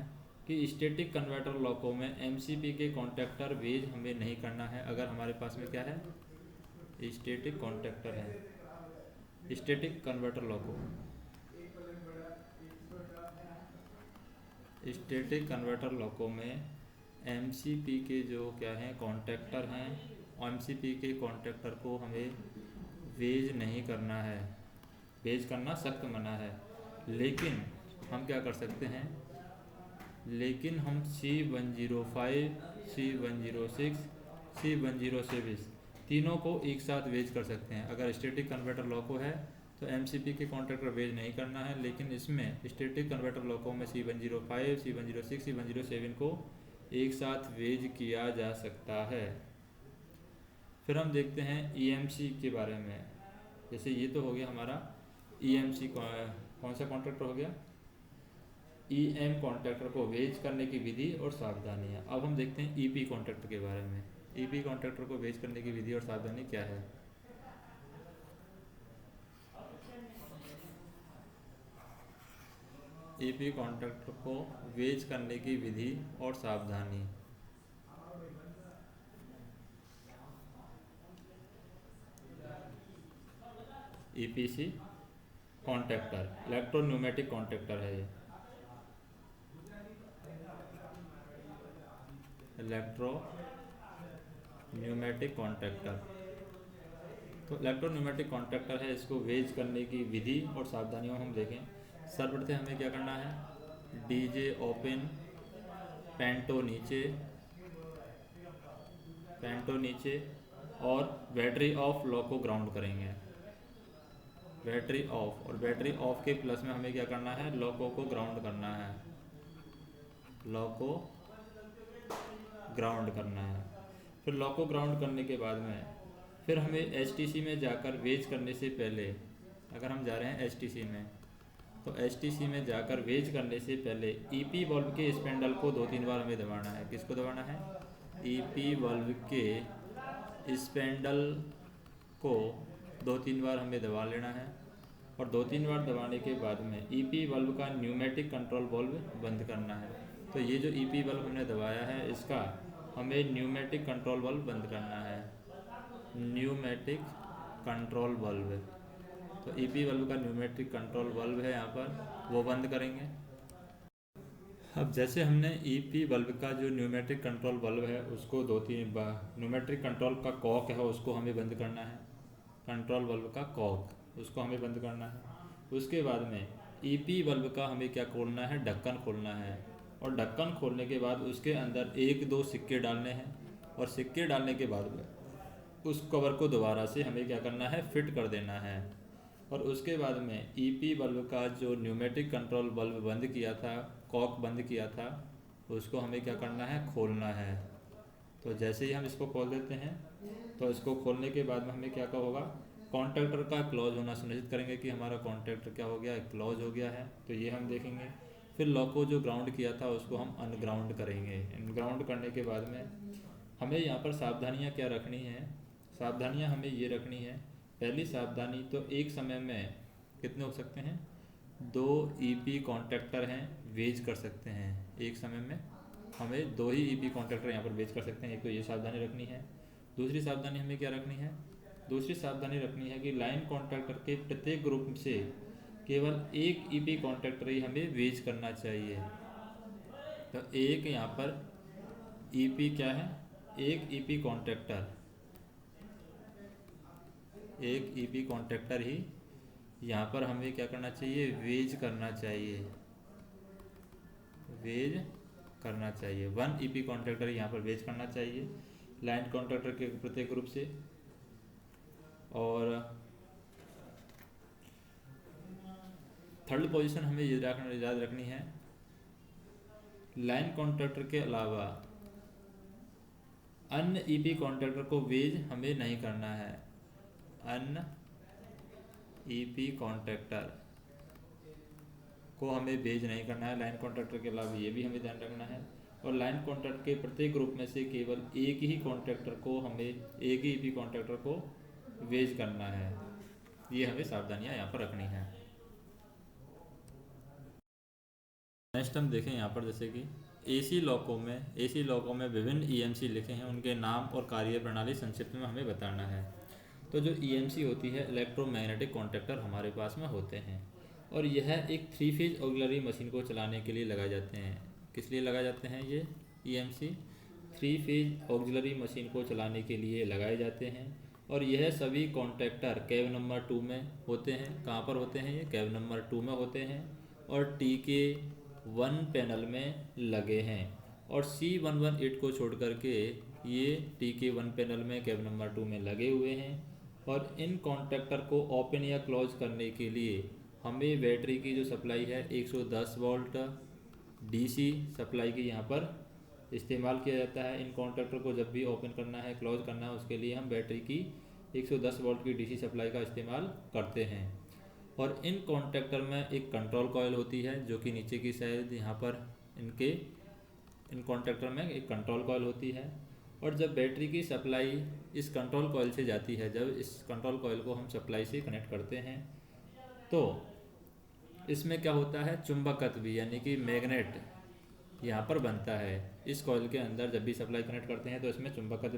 Speaker 1: कि स्टैटिक कन्वर्टर लॉकों में MCP के कॉन्ट्रैक्टर वेज हमें नहीं करना है। अगर हमारे पास में क्या है, स्टैटिक कॉन्टैक्टर है। स्टैटिक कन्वर्टर लॉको, स्टैटिक कन्वर्टर लॉको में एमसीपी के जो क्या हैं कॉन्टैक्टर हैं, एमसीपी के कॉन्टैक्टर को हमें वेज नहीं करना है, वेज करना सख्त मना है। लेकिन हम क्या कर सकते हैं, लेकिन हम C105, C106, C107 तीनों को एक साथ वेज कर सकते हैं। अगर स्टैटिक कन्वर्टर लॉको है तो एमसीपी के कॉन्टैक्टर वेज नहीं करना है, लेकिन इसमें स्टैटिक कन्वर्टर लॉको में C105, C106, C107 को एक साथ वेज किया जा सकता है। फिर हम देखते हैं ईएमसी के बारे में। जैसे ये तो हो गया हमारा ईएमसी, कौन सा कॉन्ट्रैक्टर हो गया, ईएम कॉन्ट्रैक्टर को वेज करने की विधि और सावधानियाँ। अब हम देखते हैं ईपी कॉन्ट्रैक्टर के बारे में। ईपी कॉन्ट्रैक्टर को वेज करने की विधि और सावधानी क्या है। ईपी कॉन्ट्रैक्टर को वेज करने की विधि और सावधानी। ईपीसी कॉन्ट्रैक्टर इलेक्ट्रोन्यूमेटिक कॉन्ट्रैक्टर है ये, इलेक्ट्रो न्यूमेटिक कॉन्ट्रैक्टर। तो इलेक्ट्रोन्यूमेटिक कॉन्ट्रैक्टर है, इसको वेज करने की विधि और सावधानियों हम देखें। सर्वप्रथम हमें क्या करना है, डीजे ओपन, पेंटो नीचे, पेंटो नीचे और बैटरी ऑफ लॉको ग्राउंड करेंगे, बैटरी ऑफ। और बैटरी ऑफ के प्लस में हमें क्या करना है, लॉको को ग्राउंड करना है, लॉको ग्राउंड करना है। फिर लॉको ग्राउंड करने के बाद में फिर हमें एचटीसी में जाकर वेज करने से पहले, अगर हम जा रहे हैं एचटीसी में, तो एचटीसी में जाकर वेज करने से पहले ईपी वाल्व के स्पेंडल को 2-3 बार हमें दबाना है। किसको दबाना है, ईपी वाल्व के स्पेंडल को 2-3 बार हमें दबा लेना है। और 2-3 बार दबाने के बाद में ईपी वाल्व का न्यूमेटिक कंट्रोल वाल्व बंद करना है। तो ये जो ईपी वाल्व हमने दबाया है इसका हमें न्यूमेटिक कंट्रोल वाल्व बंद करना है, न्यूमेटिक कंट्रोल वाल्व। तो ईपी वाल्व का न्यूमेटिक कंट्रोल वाल्व है यहाँ पर, वो बंद करेंगे। अब जैसे हमने ईपी वाल्व का जो न्यूमेटिक कंट्रोल वाल्व है उसको 2-3 बार, न्यूमेटिक कंट्रोल का कॉक है उसको हमें बंद करना है, कंट्रोल वाल्व का कॉक उसको हमें बंद करना है। उसके बाद में ईपी वाल्व का हमें क्या खोलना है, ढक्कन खोलना है। और ढक्कन खोलने के बाद उसके अंदर 1-2 सिक्के डालने हैं। और सिक्के डालने के बाद में उस कवर को दोबारा से हमें क्या करना है, फिट कर देना है। और उसके बाद में ईपी वाल्व का जो न्यूमेटिक कंट्रोल वाल्व बंद किया था, कॉक बंद किया था, उसको हमें क्या करना है, खोलना है। तो जैसे ही हम इसको खोल देते हैं तो इसको खोलने के बाद में हमें क्या होगा, कॉन्टैक्टर का क्लोज होना सुनिश्चित करेंगे कि हमारा कॉन्टैक्टर क्या हो गया है, क्लोज हो गया है। तो ये हम देखेंगे। फिर लॉक को जो ग्राउंड किया था उसको हम अनग्राउंड करेंगे। अनग्राउंड करने के बाद में हमें यहाँ पर सावधानियाँ क्या रखनी है, सावधानियाँ हमें ये रखनी है। पहली सावधानी तो एक समय में कितने हो सकते हैं, 2 ईपी कॉन्टैक्टर हैं वेज कर सकते हैं एक समय में, हमें 2 ही ईपी कॉन्टैक्टर यहाँ पर वेज कर सकते हैं। एक तो ये सावधानी रखनी है। दूसरी सावधानी हमें क्या रखनी है, दूसरी सावधानी रखनी है कि लाइन कॉन्टैक्टर के प्रत्येक ग्रुप से केवल एक ईपी कॉन्टैक्टर ही हमें वेज करना चाहिए। तो एक यहाँ पर ईपी क्या है, एक ईपी कॉन्टैक्टर, एक ईपी कॉन्टैक्टर ही यहाँ पर हमें क्या करना चाहिए, वेज करना चाहिए, वेज करना चाहिए। 1 ईपी कॉन्टैक्टर यहाँ पर वेज करना चाहिए लाइन कॉन्टैक्टर के प्रत्येक ग्रुप से। और थर्ड पोजीशन हमें याद रखनी है, लाइन कॉन्टैक्टर के अलावा अन्य ईपी कॉन्टैक्टर को वेज हमें नहीं करना है। अन्य ईपी कॉन्टैक्टर को हमें वेज नहीं करना है लाइन कॉन्टैक्टर के अलावा, ये भी हमें ध्यान रखना है। और लाइन कॉन्टैक्टर के प्रत्येक ग्रुप में से केवल एक ही कॉन्टैक्टर को हमें, एक ही ईपी कॉन्टैक्टर को वेज करना है। ये हमें सावधानियां यहाँ पर रखनी है। नेक्स्ट हम देखें यहाँ पर, जैसे कि एसी लॉकों में विभिन्न ईएमसी लिखे हैं, उनके नाम और कार्य प्रणाली संक्षिप्त में हमें बताना है। तो जो ईएमसी होती है इलेक्ट्रोमैग्नेटिक कॉन्टैक्टर हमारे पास में होते हैं, और यह एक 3 फेज ऑक्सिलरी मशीन को चलाने के लिए लगाए जाते हैं। किस लिए लगाए जाते हैं ये ईएमसी? 3 फेज ऑक्सिलरी मशीन को चलाने के लिए लगाए जाते हैं। और यह सभी कॉन्टैक्टर कैब नंबर 2 में होते हैं। कहाँ पर होते हैं? ये कैब नंबर 2 में होते हैं और TK1 पैनल में लगे हैं। और C118 को छोड़ करके ये TK1 पैनल में कैब नंबर 2 में लगे हुए हैं। और इन कॉन्टैक्टर को ओपन या क्लोज करने के लिए हमें बैटरी की जो सप्लाई है 110 वोल्ट DC सप्लाई की यहाँ पर इस्तेमाल किया जाता है। इन कॉन्टैक्टर को जब भी ओपन करना है, क्लोज करना है, उसके लिए हम बैटरी की 110 वोल्ट की DC सप्लाई का इस्तेमाल करते हैं। और इन कॉन्टैक्टर में एक कंट्रोल कॉइल होती है जो कि नीचे की साइड यहाँ पर इन कॉन्टैक्टर में एक कंट्रोल कॉइल होती है। और जब बैटरी की सप्लाई इस कंट्रोल कॉइल से जाती है, जब इस कंट्रोल कॉइल को हम सप्लाई से कनेक्ट करते हैं, तो इसमें क्या होता है? चुंबकत्व यानी कि मैग्नेट यहाँ पर बनता है। इस कॉइल के अंदर जब भी सप्लाई कनेक्ट करते हैं तो इसमें चुंबकत्व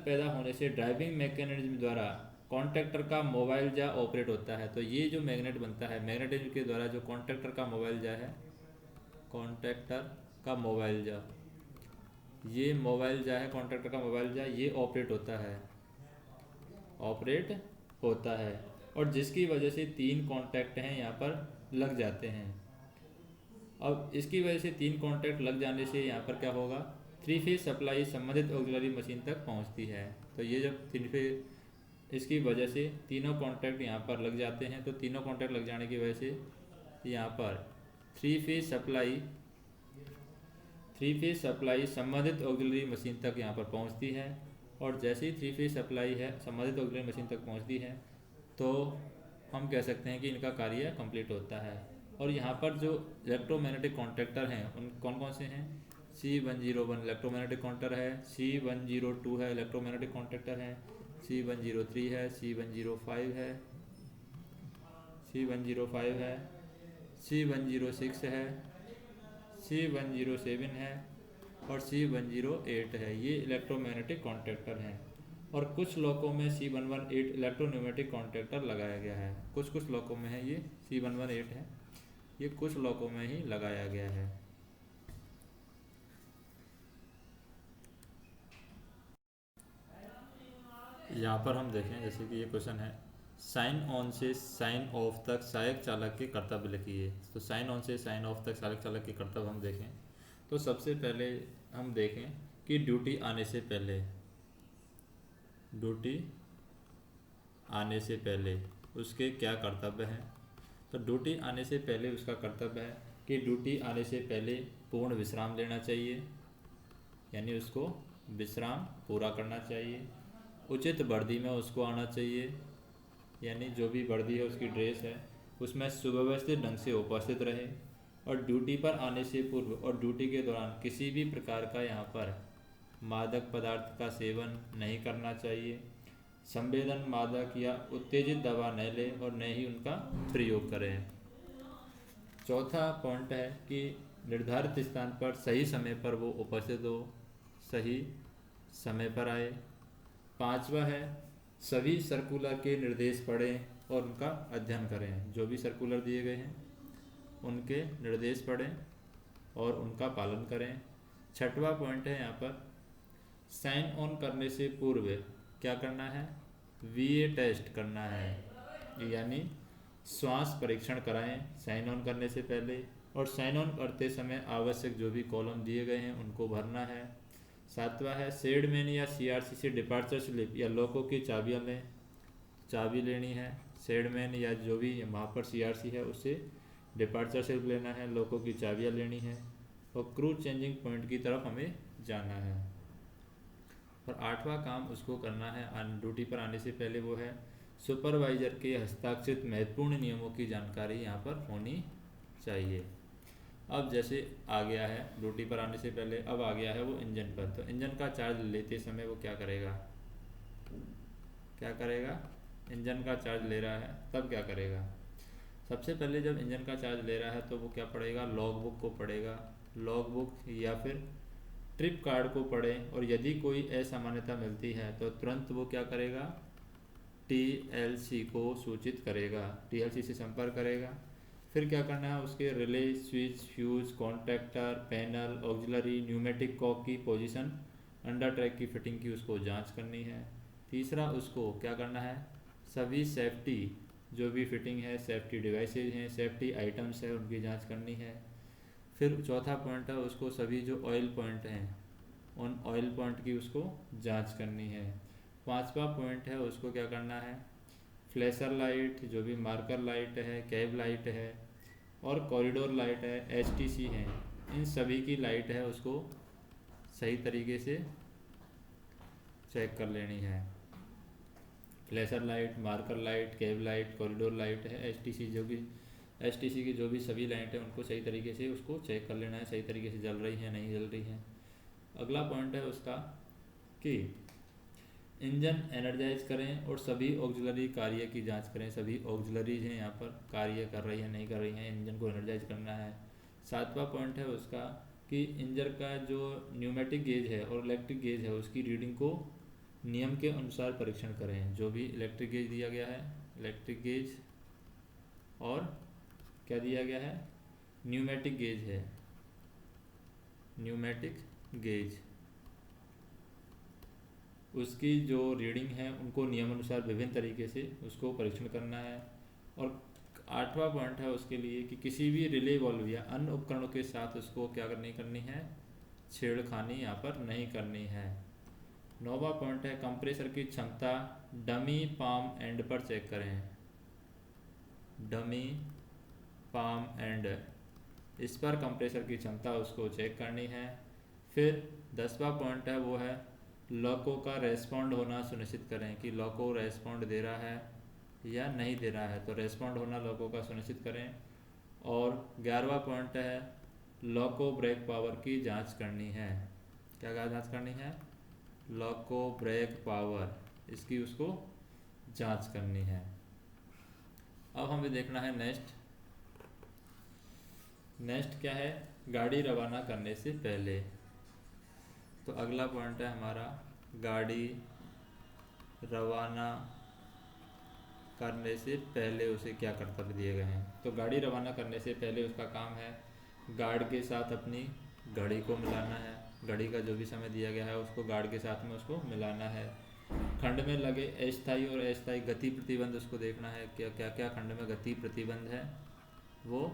Speaker 1: पैदा होने से ड्राइविंग मैकेनिज्म द्वारा कॉन्टैक्टर का मोबाइल जा ऑपरेट होता है। तो ये जो मैग्नेट बनता है, मैग्नेटिज्म के द्वारा जो कॉन्टैक्टर का मोबाइल जा है, कॉन्टैक्टर का मोबाइल जा, ये मोबाइल जा है, कॉन्टैक्टर का मोबाइल जा, ये ऑपरेट होता है। और जिसकी वजह से 3 कॉन्टैक्ट हैं यहाँ पर लग जाते हैं। अब इसकी वजह से 3 कॉन्टैक्ट लग जाने से यहाँ पर क्या होगा? 3 फेज सप्लाई संबंधित ऑक्सिलरी मशीन तक पहुँचती है। तो ये जब 3 फेज, इसकी वजह से तीनों कॉन्टैक्ट यहाँ पर लग जाते हैं। तो तीनों कॉन्टैक्ट लग जाने की वजह से यहाँ पर 3 फेज सप्लाई संबंधित ऑक्सिलरी मशीन तक यहाँ पर पहुँचती है। और जैसे ही 3 फेज सप्लाई है संबंधित ऑक्सिलरी मशीन तक पहुँचती है तो हम कह सकते हैं कि इनका कार्य कंप्लीट होता है। और यहाँ पर जो इलेक्ट्रोमैग्नेटिक कॉन्टैक्टर हैं उन कौन से हैं? C101 इलेक्ट्रोमैग्नेटिक कॉन्टैक्टर है, C102 है इलेक्ट्रोमैग्नेटिक कॉन्टैक्टर है, C103 है, C105 है, C106 है, C107 है और C108 है। ये इलेक्ट्रोमैग्नेटिक कॉन्टैक्टर हैं। और कुछ लोकों में C118 इलेक्ट्रोन्यूमेटिक कॉन्टैक्टर लगाया गया है। कुछ लोकों में है ये C118 है, ये कुछ लोकों में ही लगाया गया है। यहाँ पर हम देखें, जैसे कि ये क्वेश्चन है, साइन ऑन से साइन ऑफ तक सहायक चालक के कर्तव्य लिखिए। तो साइन ऑन से साइन ऑफ तक सहायक चालक के कर्तव्य हम देखें तो सबसे पहले हम देखें कि ड्यूटी आने से पहले उसके क्या कर्तव्य हैं। तो ड्यूटी आने से पहले उसका कर्तव्य है कि ड्यूटी आने से पहले पूर्ण विश्राम लेना चाहिए, यानी उसको विश्राम पूरा करना चाहिए। उचित वर्दी में उसको आना चाहिए, यानी जो भी वर्दी है उसकी ड्रेस है उसमें सुव्यवस्थित ढंग से उपस्थित रहे। और ड्यूटी पर आने से पूर्व और ड्यूटी के दौरान किसी भी प्रकार का यहाँ पर मादक पदार्थ का सेवन नहीं करना चाहिए। संवेदन मादक या उत्तेजित दवा न लें और न ही उनका प्रयोग करें। चौथा पॉइंट है कि निर्धारित स्थान पर सही समय पर वो उपस्थित हो, सही समय पर आए। पांचवा है सभी सर्कुलर के निर्देश पढ़ें और उनका अध्ययन करें। जो भी सर्कुलर दिए गए हैं उनके निर्देश पढ़ें और उनका पालन करें। छठवां पॉइंट है यहाँ पर साइन ऑन करने से पूर्व क्या करना है? VA टेस्ट करना है, यानी श्वास परीक्षण कराएं साइन ऑन करने से पहले। और साइन ऑन करते समय आवश्यक जो भी कॉलम दिए गए हैं उनको भरना है। सातवां है शेडमैन या CRC से डिपार्चर स्लिप या लॉकों की चाबी लेनी है। शेडमैन या जो भी वहाँ पर CRC है उससे डिपार्चर स्लिप लेना है, लॉकों की चाबियाँ लेनी है और क्रू चेंजिंग पॉइंट की तरफ हमें जाना है। और आठवां काम उसको करना है ड्यूटी पर आने से पहले, वो है सुपरवाइजर के हस्ताक्षरित महत्वपूर्ण नियमों की जानकारी यहाँ पर होनी चाहिए। अब जैसे आ गया है ड्यूटी पर आने से पहले, अब आ गया है वो इंजन पर। तो इंजन का चार्ज लेते समय वो क्या करेगा? इंजन का चार्ज ले रहा है तब क्या करेगा? सबसे पहले जब इंजन का चार्ज ले रहा है तो वो क्या पढ़ेगा? लॉग बुक को पढ़ेगा। लॉग बुक या फिर ट्रिप कार्ड को पढ़ें और यदि कोई असामान्यता मिलती है तो तुरंत वो क्या करेगा, टीएलसी को सूचित करेगा, टीएलसी से संपर्क करेगा। फिर क्या करना है, उसके relay, switch, fuse, contactor, panel, auxiliary, pneumatic cock की पोजीशन, अंडर ट्रैक की फिटिंग की उसको जांच करनी है। तीसरा, उसको क्या करना है, सभी सेफ्टी जो भी फिटिंग है, सेफ्टी डिवाइसेज हैं, सेफ्टी आइटम्स है, उनकी जांच करनी है। फिर चौथा पॉइंट है, उसको सभी जो ऑयल पॉइंट हैं उन ऑयल पॉइंट की उसको जांच करनी है। पांचवा पॉइंट है, उसको क्या करना है, फ्लैशर लाइट, जो भी मार्कर लाइट है, कैब लाइट है और कॉरिडोर लाइट है, एचटीसी है, इन सभी की लाइट है उसको सही तरीके से चेक कर लेनी है। Flasher light, marker light, cab light, corridor light है, एचटीसी की जो भी सभी लाइट है उनको सही तरीके से उसको चेक कर लेना है, सही तरीके से जल रही है नहीं जल रही है। अगला पॉइंट है उसका कि इंजन एनर्जाइज करें और सभी ऑक्सिलरी कार्य की जांच करें, सभी ऑक्सिलरीज हैं यहाँ पर कार्य कर रही है नहीं कर रही हैं, इंजन को एनर्जाइज करना है। सातवां पॉइंट है उसका कि इंजन का जो न्यूमेटिक गेज है और इलेक्ट्रिक गेज है उसकी रीडिंग को नियम के अनुसार परीक्षण करें। जो भी इलेक्ट्रिक गेज दिया गया है, इलेक्ट्रिक गेज और क्या दिया गया है, न्यूमेटिक गेज है, न्यूमेटिक गेज, उसकी जो रीडिंग है उनको नियमानुसार विभिन्न तरीके से उसको परीक्षण करना है। और आठवां पॉइंट है उसके लिए कि किसी भी रिले वाल्व या अन्य उपकरणों के साथ उसको क्या करनी है, छेड़खानी यहाँ पर नहीं करनी है। नौवां पॉइंट है, कंप्रेसर की क्षमता डमी पाम एंड पर चेक करें, डमी पाम एंड, इस पर कंप्रेसर की क्षमता उसको चेक करनी है। फिर 10वां पॉइंट है वो है लॉको का रेस्पॉन्ड होना सुनिश्चित करें कि लॉको रेस्पॉन्ड दे रहा है या नहीं दे रहा है, तो रेस्पॉन्ड होना लॉको का सुनिश्चित करें। और 11वां पॉइंट है लॉको ब्रेक पावर की जांच करनी है। क्या जांच करनी है, लॉको ब्रेक पावर, इसकी उसको जांच करनी है। अब हमें देखना है नेक्स्ट क्या है, गाड़ी रवाना करने से पहले। तो अगला पॉइंट है हमारा गाड़ी रवाना करने से पहले उसे क्या कर्तव्य दिए गए हैं। तो गाड़ी रवाना करने से पहले उसका काम है गार्ड के साथ अपनी घड़ी को मिलाना है, घड़ी का जो भी समय दिया गया है उसको गार्ड के साथ में उसको मिलाना है। खंड में लगे अस्थायी और अस्थायी गति प्रतिबंध उसको देखना है, क्या खंड में गति प्रतिबंध है वो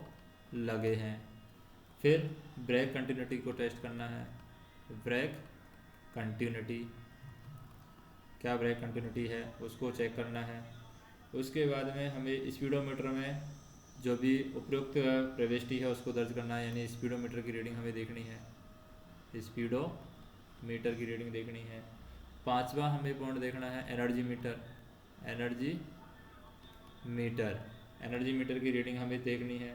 Speaker 1: लगे हैं। फिर ब्रेक कंटिन्यूटी को टेस्ट करना है, ब्रेक कंटिन्यूटी, क्या ब्रेक कंटिन्यूटी है उसको चेक करना है। उसके बाद में हमें स्पीडोमीटर में जो भी उपयुक्त प्रविष्टि है उसको दर्ज करना है, यानी स्पीडोमीटर की रीडिंग हमें देखनी है, स्पीडोमीटर की रीडिंग देखनी है। 5वां हमें पॉइंट देखना है एनर्जी मीटर की रीडिंग हमें देखनी है,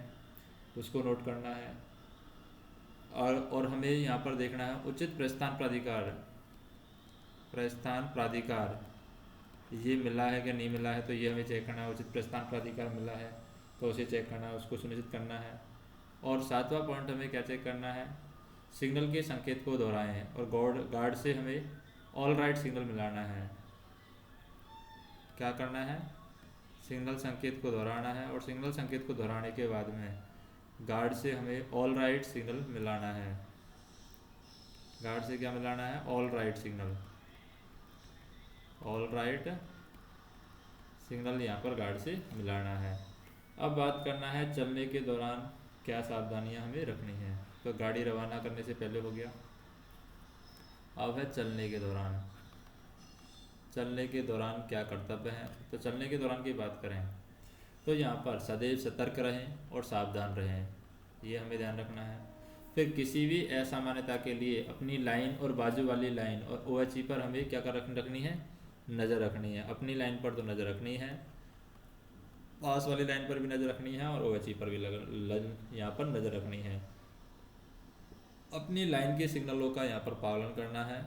Speaker 1: उसको नोट करना है। और हमें यहाँ पर देखना है उचित प्रस्थान प्राधिकार ये मिला है कि नहीं मिला है, तो ये हमें चेक करना है। उचित प्रस्थान प्राधिकार मिला है तो उसे चेक करना है, उसको सुनिश्चित करना है। और 7वां पॉइंट हमें क्या चेक करना है, सिग्नल के संकेत को दोहराएं और गार्ड से हमें ऑल राइट सिग्नल मिलाना है। क्या करना है, सिग्नल संकेत को दोहराना है और सिग्नल संकेत को दोहराने के बाद में गार्ड से हमें ऑल राइट सिग्नल मिलाना है। गार्ड से क्या मिलाना है, all write signal, all write signal यहाँ पर गार्ड से मिलाना है। अब बात करना है चलने के दौरान क्या सावधानियां हमें रखनी है। तो गाड़ी रवाना करने से पहले हो गया, अब है चलने के दौरान क्या कर्तव्य है। तो चलने के दौरान की बात करें तो यहाँ पर सदैव सतर्क रहें और सावधान रहें, ये हमें ध्यान रखना है। फिर किसी भी असामान्यता के लिए अपनी लाइन और बाजू वाली लाइन और OHE पर हमें क्या रखनी है, नज़र रखनी है। अपनी लाइन पर तो नज़र रखनी है, पास वाली लाइन पर भी नज़र रखनी है और OHE पर भी यहाँ पर नज़र रखनी है। अपनी लाइन के सिग्नलों का यहाँ पर पालन करना है,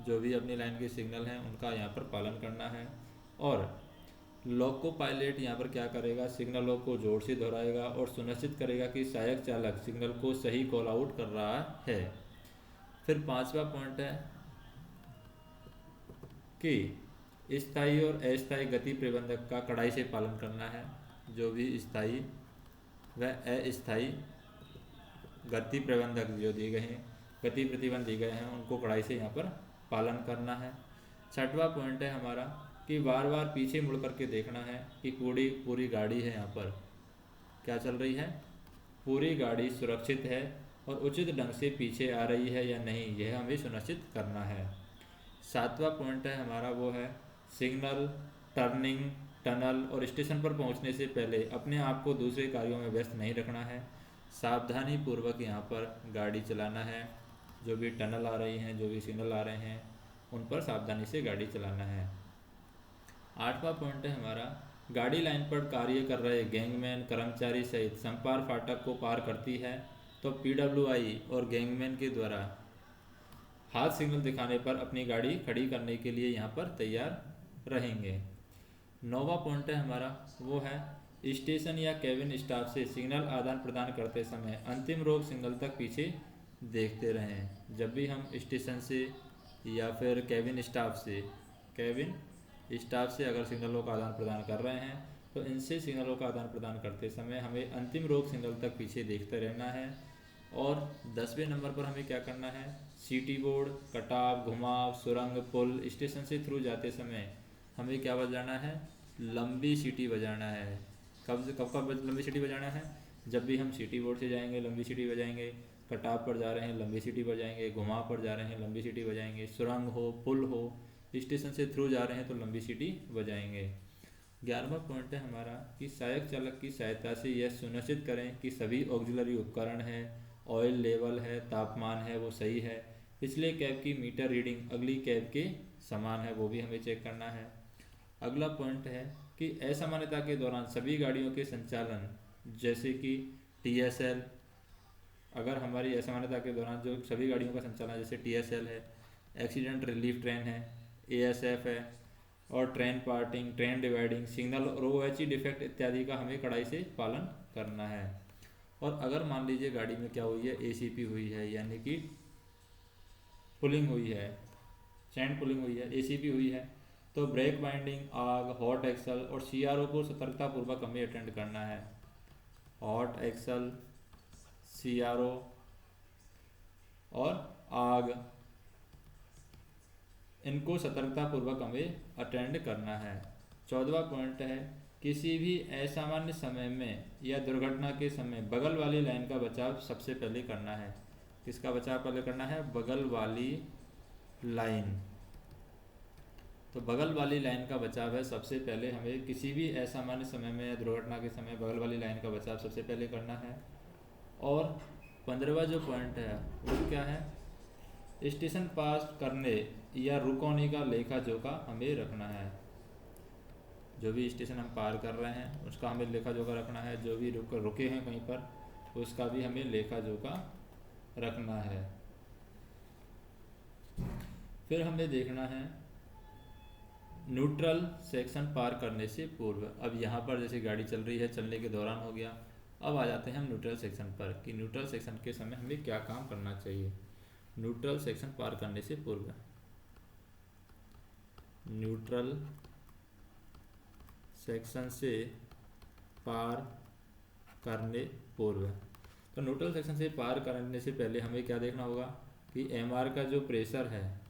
Speaker 1: जो भी अपनी लाइन के सिग्नल हैं उनका यहाँ पर पालन करना है। और लोको पायलट यहाँ पर क्या करेगा, सिग्नलों को जोर से दोहराएगा और सुनिश्चित करेगा कि सहायक चालक सिग्नल को सही कॉल आउट कर रहा है। फिर पांचवा पॉइंट है कि स्थायी और अस्थायी गति प्रबंधक का कड़ाई से पालन करना है। जो भी स्थायी व अस्थायी गति प्रबंधक जो दिए गए हैं, गति प्रतिबंध दिए गए हैं, उनको कड़ाई से यहाँ पर पालन करना है। छठवां पॉइंट है हमारा कि बार बार पीछे मुड़ करके देखना है कि पूरी गाड़ी है, यहाँ पर क्या चल रही है, पूरी गाड़ी सुरक्षित है और उचित ढंग से पीछे आ रही है या नहीं, यह हमें सुनिश्चित करना है। सातवां पॉइंट है हमारा वो है सिग्नल, टर्निंग, टनल और स्टेशन पर पहुंचने से पहले अपने आप को दूसरे कार्यों में व्यस्त नहीं रखना है। सावधानी पूर्वक यहाँ पर गाड़ी चलाना है। जो भी टनल आ रही हैं, जो भी सिग्नल आ रहे हैं, उन पर सावधानी से गाड़ी चलाना है। आठवां पॉइंट है हमारा गाड़ी लाइन पर कार्य कर रहे गैंगमैन कर्मचारी सहित संपार फाटक को पार करती है तो PWI और गैंगमैन के द्वारा हाथ सिग्नल दिखाने पर अपनी गाड़ी खड़ी करने के लिए यहाँ पर तैयार रहेंगे। नौवां पॉइंट है हमारा वो है स्टेशन या केबिन स्टाफ से सिग्नल आदान प्रदान करते समय अंतिम रोक सिग्नल तक पीछे देखते रहें। जब भी हम स्टेशन से या फिर केबिन स्टाफ से अगर सिग्नलों का आदान प्रदान कर रहे हैं तो इनसे सिग्नलों का आदान प्रदान करते समय हमें अंतिम रोक सिग्नल तक पीछे देखते रहना है। और 10वें नंबर पर हमें क्या करना है, सीटी बोर्ड, कटाव, घुमाव, सुरंग, पुल, स्टेशन से थ्रू जाते समय हमें क्या बजाना है, लंबी सीटी बजाना है। कब लंबी सीटी बजाना है, जब भी हम सीटी बोर्ड से जाएंगे लंबी सीटी बजाएंगे, कटाव पर जा रहे हैं लंबी सीटी बजाएंगे, घुमाव पर जा रहे हैं लंबी सीटी बजाएंगे, सुरंग हो, पुल हो, स्टेशन से थ्रू जा रहे हैं तो लंबी सीटी बजाएंगे। 11वां पॉइंट है हमारा कि सहायक चालक की सहायता से यह सुनिश्चित करें कि सभी ऑक्सिलरी उपकरण है, ऑयल लेवल है, तापमान है वो सही है, पिछले कैब की मीटर रीडिंग अगली कैब के समान है, वो भी हमें चेक करना है। अगला पॉइंट है कि असामान्यता के दौरान सभी गाड़ियों के संचालन जैसे कि TSL, अगर हमारी असामान्यता के दौरान जो सभी गाड़ियों का संचालन जैसे TSL है, एक्सीडेंट रिलीफ ट्रेन है, ASF है, और train parting, train dividing, signal और OHE डिफेक्ट इत्यादि का हमें कड़ाई से पालन करना है। और अगर मान लीजिए गाड़ी में क्या हुई है, ACP हुई है, यानी कि पुलिंग हुई है, चैन पुलिंग हुई है, ACP हुई है, तो ब्रेक बाइंडिंग, आग, हॉट एक्सल और CRO को सतर्कतापूर्वक हमें अटेंड करना है। हॉट एक्सल, CRO और आग, इनको सतर्कतापूर्वक हमें अटेंड करना है। 14वां पॉइंट है किसी भी असामान्य समय में या दुर्घटना के समय बगल वाली लाइन का बचाव सबसे पहले करना है। किसका बचाव पहले करना है, बगल वाली लाइन। तो बगल वाली लाइन का बचाव है सबसे पहले हमें किसी भी असामान्य समय में या दुर्घटना के समय बगल वाली लाइन का बचाव सबसे पहले करना है। और 15वां जो पॉइंट है वो क्या है, स्टेशन पास करने या रुकने का लेखा जोखा हमें रखना है। जो भी स्टेशन हम पार कर रहे हैं उसका हमें लेखा जोखा रखना है, जो भी रुके हैं कहीं पर उसका भी हमें लेखा जोखा रखना है। फिर हमें देखना है न्यूट्रल सेक्शन पार करने से पूर्व। अब यहाँ पर जैसे गाड़ी चल रही है, चलने के दौरान हो गया, अब आ जाते हैं हम न्यूट्रल सेक्शन पर कि न्यूट्रल सेक्शन के समय हमें क्या काम करना चाहिए। न्यूट्रल सेक्शन पार करने से पूर्व, न्यूट्रल सेक्शन से पार करने पूर्व, तो न्यूट्रल सेक्शन से पार करने से पहले हमें क्या देखना होगा कि MR का जो प्रेशर है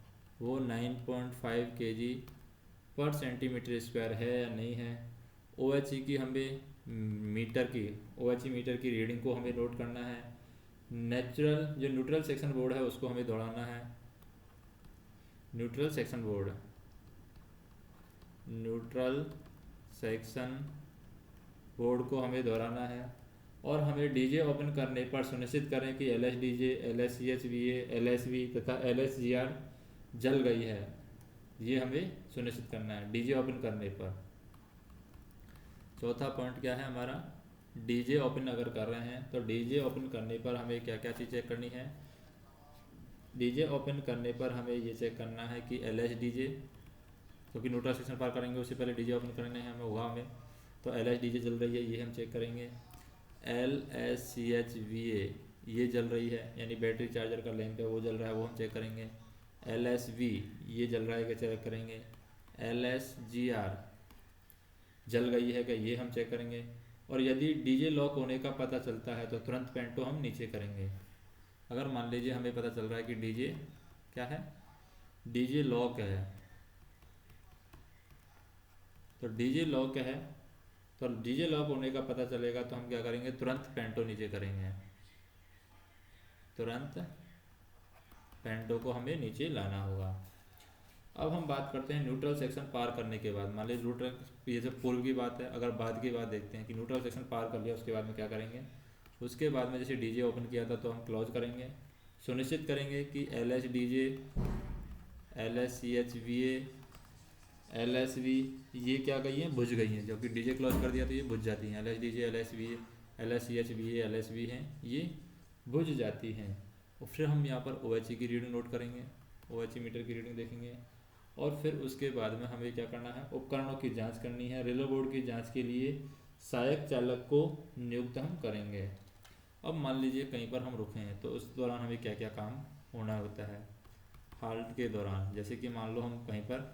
Speaker 1: वो 9.5 kg पर सेंटीमीटर स्क्वायर है या नहीं है। OHE की हमें OHE मीटर की रीडिंग को हमें नोट करना है। जो न्यूट्रल सेक्शन बोर्ड है उसको हमें दौड़ाना है। न्यूट्रल सेक्शन बोर्ड को हमें दोहराना है। और हमें DJ ओपन करने पर सुनिश्चित करें कि LSDJ, LSCHVA, LSV तथा LSGR जल गई है, ये हमें सुनिश्चित करना है DJ ओपन करने पर। चौथा पॉइंट क्या है हमारा, DJ ओपन अगर कर रहे हैं तो DJ ओपन करने पर हमें क्या क्या चीज़ चेक करनी है। DJ ओपन करने पर हमें ये चेक करना है कि LSDJ, क्योंकि न्यूट्रल सेक्शन पार करेंगे उससे पहले DJ ओपन करने हैं हमें, तो LSDJ चल रही है ये हम चेक करेंगे। LSCHVA ये जल रही है, यानी बैटरी चार्जर का लैंप है वो जल रहा है, वो हम चेक करेंगे। LSV ये जल रहा है क्या, चेक करेंगे। LSGR जल गई है क्या, ये हम चेक करेंगे। और यदि डीजे लॉक होने का पता चलता है तो तुरंत पेंटो हम नीचे करेंगे। अगर मान लीजिए हमें पता चल रहा है कि डीजे क्या है, डीजे लॉक है, तो डीजे लॉक है, तो डीजे लॉक होने का पता चलेगा तो हम क्या करेंगे, तुरंत पेंटो नीचे करेंगे। तुरंत पेंटो को हमें नीचे लाना होगा। अब हम बात करते हैं न्यूट्रल सेक्शन पार करने के बाद। मान लीजिए न्यूट्रल, ये सब पूर्व की बात है। अगर बाद की बात देखते हैं कि न्यूट्रल सेक्शन पार कर लिया उसके बाद में क्या करेंगे। उसके बाद में जैसे डीजे ओपन किया था तो हम क्लोज करेंगे। सुनिश्चित करेंगे कि LSDJ, LSCHVA, LSV ये क्या गई हैं, बुझ गई हैं, जबकि डीजे क्लोज कर दिया तो ये बुझ जाती हैं। LSDJ, LSVA, LSCHVA, LSV हैं, ये बुझ जाती हैं। और फिर हम यहाँ पर OHE की रीडिंग नोट करेंगे, OHE मीटर की रीडिंग देखेंगे। और फिर उसके बाद में हमें क्या करना है, उपकरणों की जांच करनी है। रिले बोर्ड की जांच के लिए सहायक चालक को नियुक्त हम करेंगे। अब मान लीजिए कहीं पर हम रुके हैं तो उस दौरान हमें क्या क्या काम होना होता है। हाल्ट के दौरान, जैसे कि मान लो हम कहीं पर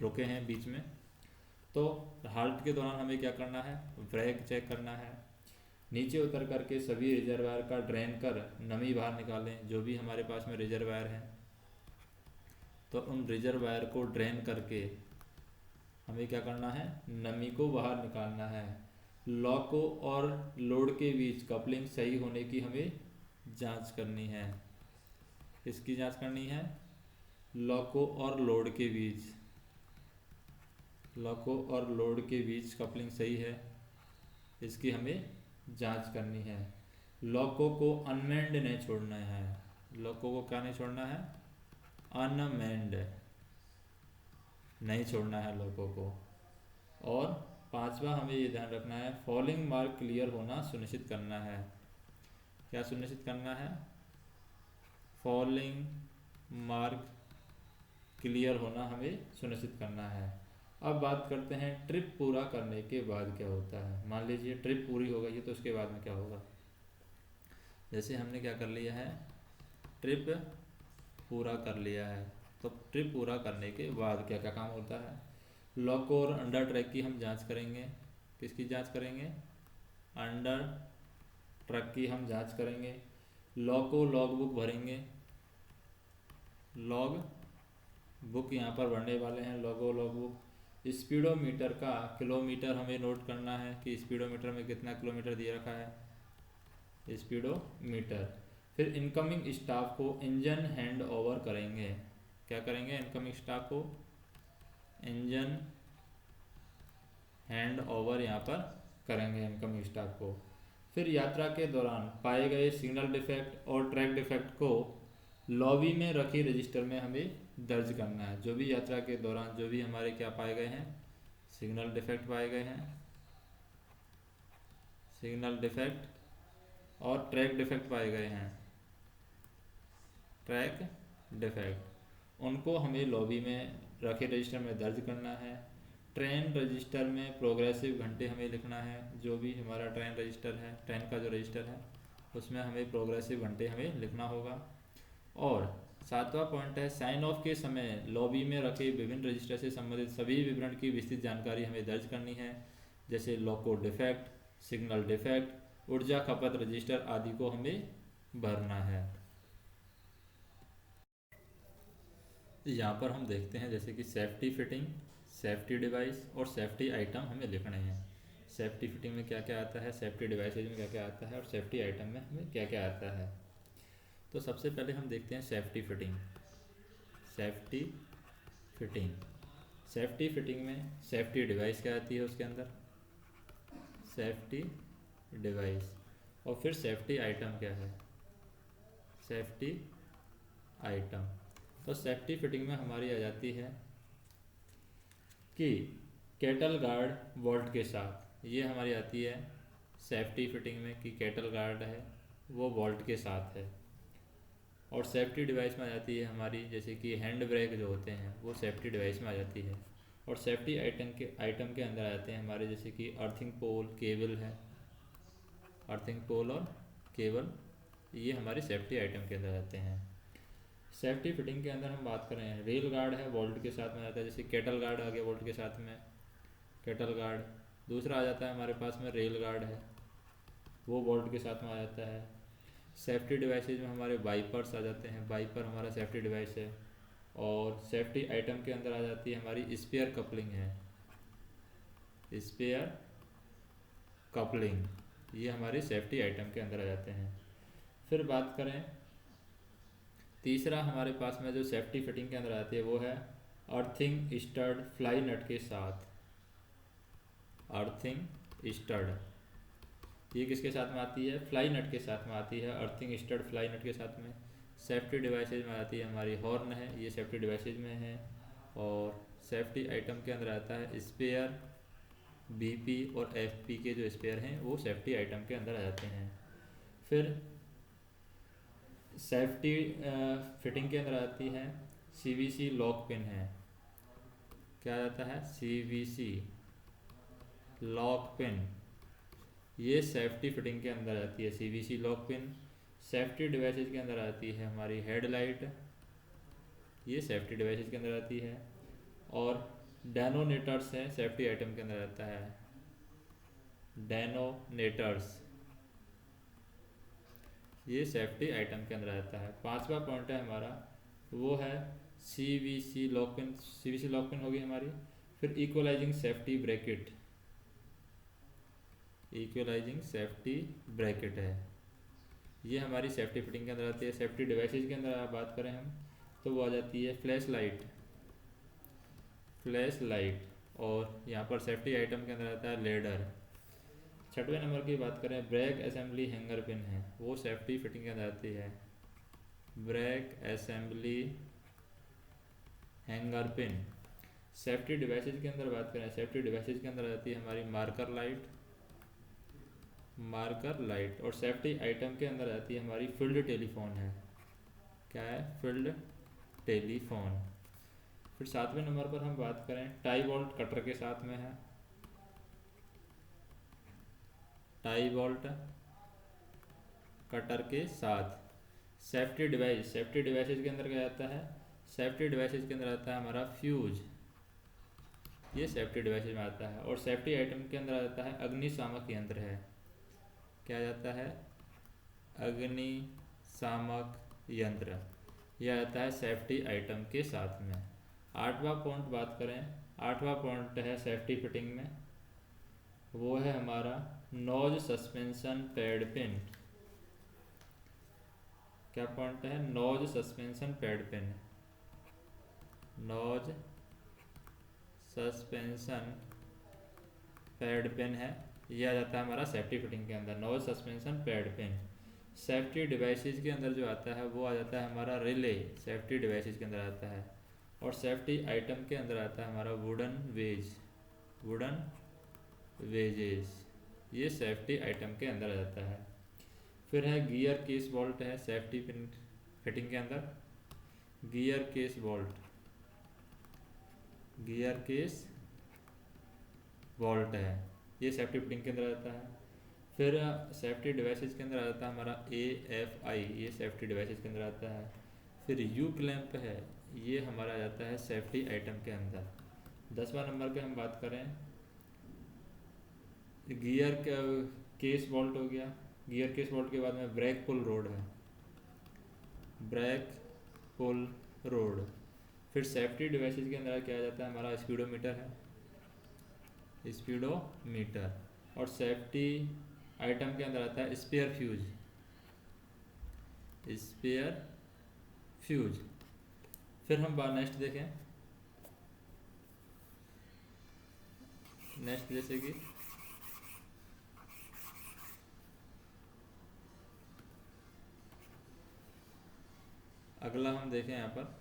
Speaker 1: रुके हैं बीच में, तो हाल्ट के दौरान हमें क्या करना है, ब्रेक चेक करना है। नीचे उतर करके सभी रिजर्वायर का ड्रेन कर नमी बाहर निकालें। जो भी हमारे पास में रिजर्वायर है तो उन रिजर्वायर को ड्रेन करके हमें क्या करना है, नमी को बाहर निकालना है। लॉको और लोड के बीच कपलिंग सही होने की हमें जांच करनी है। इसकी जांच करनी है, लॉको और लोड के बीच, लॉको और लोड के बीच कपलिंग सही है, इसकी हमें जांच करनी है। लॉको को अनमेंड नहीं छोड़ना है। लॉको को क्या नहीं छोड़ना है, अनमेंड नहीं छोड़ना है लॉको को। और पांचवा हमें ये ध्यान रखना है, फॉलिंग मार्क क्लियर होना सुनिश्चित करना है। क्या सुनिश्चित करना है, फॉलिंग मार्क क्लियर होना हमें सुनिश्चित करना है। अब बात करते हैं ट्रिप पूरा करने के बाद क्या होता है। मान लीजिए ट्रिप पूरी हो गई है तो उसके बाद में क्या होगा। जैसे हमने क्या कर लिया है, ट्रिप पूरा कर लिया है, तो ट्रिप पूरा करने के बाद क्या क्या काम होता है। लॉक और अंडर ट्रैक की हम जांच करेंगे। किसकी जांच करेंगे, अंडर ट्रक की हम जांच करेंगे। लॉग को लॉग बुक भरेंगे, लॉग बुक यहाँ पर भरने वाले हैं, लॉगो लॉग बुक। स्पीडोमीटर का किलोमीटर हमें नोट करना है कि स्पीडोमीटर में कितना किलोमीटर दिया रखा है, स्पीडोमीटर। फिर इनकमिंग स्टाफ को इंजन हैंड ओवर करेंगे। क्या करेंगे, इनकमिंग स्टाफ को इंजन हैंड ओवर यहाँ पर करेंगे, इनकमिंग स्टाफ को। फिर यात्रा के दौरान पाए गए सिग्नल डिफेक्ट और ट्रैक डिफेक्ट को लॉबी में रखी रजिस्टर में हमें दर्ज करना है। जो भी यात्रा के दौरान जो भी हमारे क्या पाए गए हैं, सिग्नल डिफेक्ट पाए गए हैं, सिग्नल डिफेक्ट और ट्रैक डिफेक्ट पाए गए हैं, ट्रैक डिफेक्ट, उनको हमें लॉबी में रखे रजिस्टर में दर्ज करना है। ट्रेन रजिस्टर में प्रोग्रेसिव घंटे हमें लिखना है। जो भी हमारा ट्रेन रजिस्टर है, ट्रेन का जो रजिस्टर है उसमें हमें प्रोग्रेसिव घंटे हमें लिखना होगा। और सातवां पॉइंट है, साइन ऑफ के समय लॉबी में रखे विभिन्न रजिस्टर से संबंधित सभी विवरण की विस्तृत जानकारी हमें दर्ज करनी है। जैसे लॉको डिफेक्ट, सिग्नल डिफेक्ट, ऊर्जा खपत रजिस्टर आदि को हमें भरना है। यहाँ पर हम देखते हैं जैसे कि सेफ्टी फिटिंग, सेफ्टी डिवाइस और सेफ्टी आइटम हमें लिखने हैं। सेफ्टी फिटिंग में क्या क्या आता है, सेफ्टी डिवाइसेज में क्या क्या आता है और सेफ्टी आइटम में हमें क्या क्या आता है। तो सबसे पहले हम देखते हैं safety fitting. Safety fitting, safety fitting में सेफ्टी डिवाइस क्या आती है उसके अंदर, सेफ्टी डिवाइस। और फिर सेफ्टी आइटम क्या है, सेफ्टी आइटम। तो सेफ्टी फिटिंग में हमारी आ जाती है कि कैटल गार्ड वॉल्ट के साथ, ये हमारी आती है सेफ्टी फिटिंग में कि कैटल गार्ड है वो वॉल्ट के साथ है। और सेफ्टी डिवाइस में आ जाती है हमारी जैसे कि हैंड ब्रेक जो होते हैं वो सेफ्टी डिवाइस में आ जाती है। और सेफ्टी आइटम के अंदर आ जाते हैं हमारे जैसे कि अर्थिंग पोल, केबल है, अर्थिंग पोल और केबल ये हमारे सेफ्टी आइटम के अंदर आते हैं। सेफ्टी फिटिंग के अंदर हम बात करें, रेल गार्ड है बोल्ट के साथ में आता है, जैसे कैटल गार्ड आ गया बोल्ट के साथ में, कैटल गार्ड। दूसरा आ जाता है हमारे पास में रेल गार्ड है, वो बोल्ट के साथ में आ जाता है। सेफ्टी डिवाइसेज में हमारे वाइपर्स आ जाते हैं, वाइपर हमारा सेफ्टी डिवाइस है। और सेफ्टी आइटम के अंदर आ जाती है हमारी स्पेयर कपलिंग है, स्पेयर कपलिंग, ये हमारे सेफ्टी आइटम के अंदर आ जाते हैं। फिर बात करें, तीसरा हमारे पास में जो सेफ्टी फिटिंग के अंदर आती है वो है अर्थिंग स्टड फ्लाई नट के साथ, अर्थिंग स्टड। ये किसके साथ में आती है? फ्लाई नट के साथ में आती है, अर्थिंग स्टड फ्लाई नट के साथ में। सेफ्टी डिवाइसेज में आती है हमारी हॉर्न है, ये सेफ्टी डिवाइसेज में है। और सेफ्टी आइटम के अंदर आता है स्पेयर, बीपी और एफपी के जो स्पेयर हैं वो सेफ्टी आइटम के अंदर आ जाते हैं। फिर सेफ्टी फिटिंग के अंदर आती है सीवीसी लॉक पिन है, क्या आता है? सीवीसी लॉक पिन, ये सेफ्टी फिटिंग के अंदर आती है, CVC lock pin. Safety devices के अंदर आती है हमारी हेडलाइट, ये सेफ्टी डिवाइसेज के अंदर आती है। और डेनोनेटर्स है, सेफ्टी आइटम के अंदर आता है, डेनोनेटर्स, ये सेफ्टी आइटम के अंदर आता है। पांचवा पॉइंट है हमारा वो है CVC lock pin, CVC lock pin होगी हमारी। फिर equalising safety bracket, equalising safety bracket है, ये हमारी सेफ्टी फिटिंग के अंदर आती है। सेफ्टी डिवाइसेज के अंदर बात करें हम तो वो आ जाती है फ्लैश लाइट, फ्लैश लाइट। और यहाँ पर सेफ्टी आइटम के अंदर आता है लेडर। छठवें नंबर की बात करें, ब्रेक असेंबली हैंगर पिन है, वो सेफ्टी फिटिंग के अंदर आती है, brake assembly hanger pin. Safety devices के अंदर बात करें, सेफ्टी डिवाइसेज के अंदर आती है हमारी मार्कर लाइट, मार्कर लाइट। और सेफ्टी आइटम के अंदर आती है हमारी फील्ड टेलीफोन है, क्या है? Field telephone. फिर सातवें नंबर पर हम बात करें, टाई बोल्ट कटर के साथ में है, टाई बोल्ट कटर के साथ। सेफ्टी डिवाइस, सेफ्टी डिवाइसेज के अंदर क्या आता है? सेफ्टी डिवाइसेज के अंदर आता है हमारा फ्यूज, ये सेफ्टी डिवाइसेज में आता है। और सेफ्टी आइटम के अंदर आता है अग्निशामक यंत्र है, क्या जाता है? अग्निशामक यंत्र, यह आता है सेफ्टी आइटम के साथ में। आठवां पॉइंट बात करें, आठवां पॉइंट है सेफ्टी फिटिंग में, वो है हमारा नोज सस्पेंशन पैड पिन। क्या पॉइंट है? Nose suspension pad pin, nose suspension pad pin है, यह आ जाता है हमारा सेफ्टी फिटिंग के अंदर, nose suspension pad pin. Safety devices के अंदर जो आता है वो आ जाता है हमारा रिले, सेफ्टी डिवाइसेज के अंदर आता है। और सेफ्टी आइटम के अंदर आता है हमारा वुडन वेज, वुडन वेजेस, ये सेफ्टी आइटम के अंदर आ जाता है। फिर है गियर केस बोल्ट है सेफ्टी पिन फिटिंग के अंदर, gear case bolt, gear case bolt है, ये सेफ्टी फिटिंग के अंदर आता है। फिर सेफ्टी डिवाइसेज के अंदर आ जाता है हमारा AFI, ये सेफ्टी डिवाइसेज के अंदर आता है। फिर यू क्लैंप है, ये हमारा आ जाता है सेफ्टी आइटम के अंदर। 10वां नंबर पे हम बात करें, गियर केस बोल्ट हो गया, गियर केस बोल्ट के बाद में ब्रेक पुल रोड है, ब्रेक पुल रोड। फिर सेफ्टी डिवाइसेज के अंदर क्या आ जाता है हमारा स्पीडोमीटर है, स्पीडोमीटर। और सेफ्टी आइटम के अंदर आता है स्पेयर फ्यूज, स्पेयर फ्यूज। फिर हम नेक्स्ट देखें, नेक्स्ट जैसे कि अगला हम देखें यहाँ पर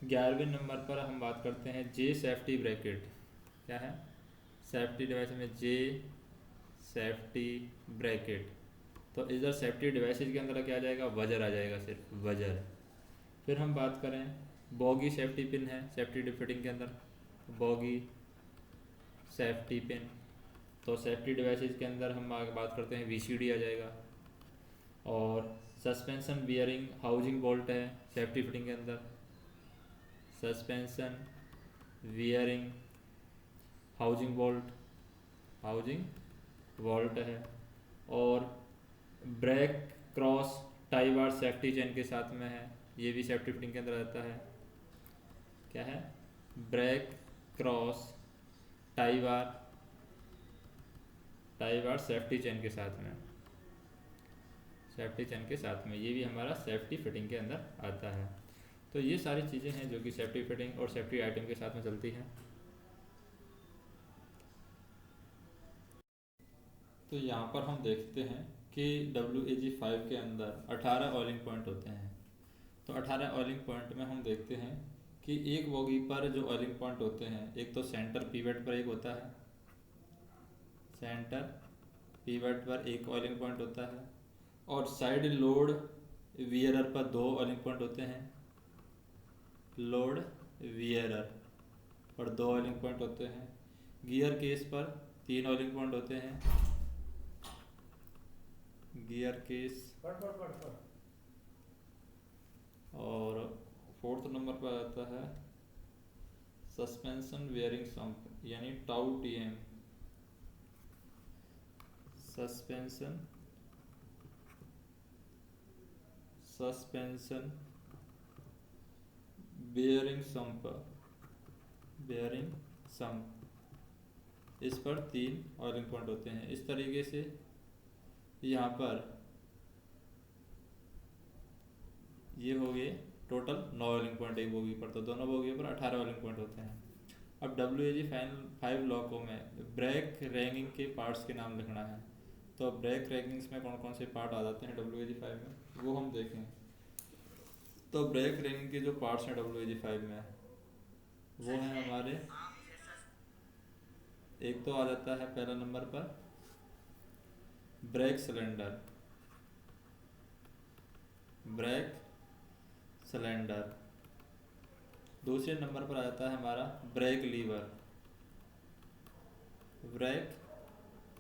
Speaker 1: 11वें नंबर पर हम बात करते हैं जे सेफ्टी ब्रैकेट, क्या है? सेफ्टी डिवाइस में जे सेफ्टी ब्रैकेट। तो इधर सेफ्टी डिवाइसेज के अंदर क्या आ जाएगा? वजर आ जाएगा, सिर्फ वजर। फिर हम बात करें, बॉगी सेफ्टी पिन है सेफ्टी फिटिंग के अंदर, बॉगी सेफ्टी पिन। तो सेफ्टी डिवाइसेज के अंदर हम आगे बात करते हैं VCD आ जाएगा, और सस्पेंशन बियरिंग हाउसिंग बोल्ट है सेफ्टी फिटिंग के अंदर, सस्पेंशन बियरिंग हाउसिंग बोल्ट है। और brake cross tie bar safety chain के साथ में है, ये भी सेफ्टी फिटिंग के अंदर आता है। क्या है? Brake cross tie bar safety chain के साथ में, ये भी हमारा सेफ्टी फिटिंग के अंदर आता है। तो ये सारी चीज़ें हैं जो कि सेफ्टी फिटिंग और सेफ्टी आइटम के साथ में चलती हैं। तो यहाँ पर हम देखते हैं कि WAG-5 के अंदर 18 ऑयलिंग पॉइंट होते हैं। तो 18 ऑयलिंग पॉइंट में हम देखते हैं कि एक बोगी पर जो ऑयलिंग पॉइंट होते हैं, एक तो सेंटर पीवट पर एक होता है, सेंटर पीवट पर एक ऑयलिंग पॉइंट होता है, और साइड लोड वियरर पर 2 ऑयलिंग पॉइंट होते हैं, लोड वियरर पर 2 ऑयलिंग पॉइंट होते हैं। गियर केस पर 3 ऑयलिंग पॉइंट होते हैं, गियर केस। और 4th नंबर पर आता है सस्पेंशन वेयरिंग सम्प यानी tau TM, suspension bearing sump, इस पर 3 ऑयलिंग पॉइंट होते हैं। इस तरीके से यहाँ पर ये हो गए टोटल 9 ऑयलिंग पॉइंट एक बोगी पर, तो दोनों बोगी पर 18 ऑयलिंग पॉइंट होते हैं। अब WAG-5 लॉकों में ब्रेक रैगिंग के पार्ट्स के नाम लिखना है। तो ब्रेक रैगिंग्स में कौन कौन से पार्ट आ जाते हैं WAG-5 में, वो हम देखें। तो ब्रेक रैगिंग के जो पार्ट्स हैं WAG-5 में, वो हैं हमारे, एक तो आ जाता है पहला नंबर पर ब्रेक सिलेंडर, दूसरे नंबर पर आ जाता है हमारा ब्रेक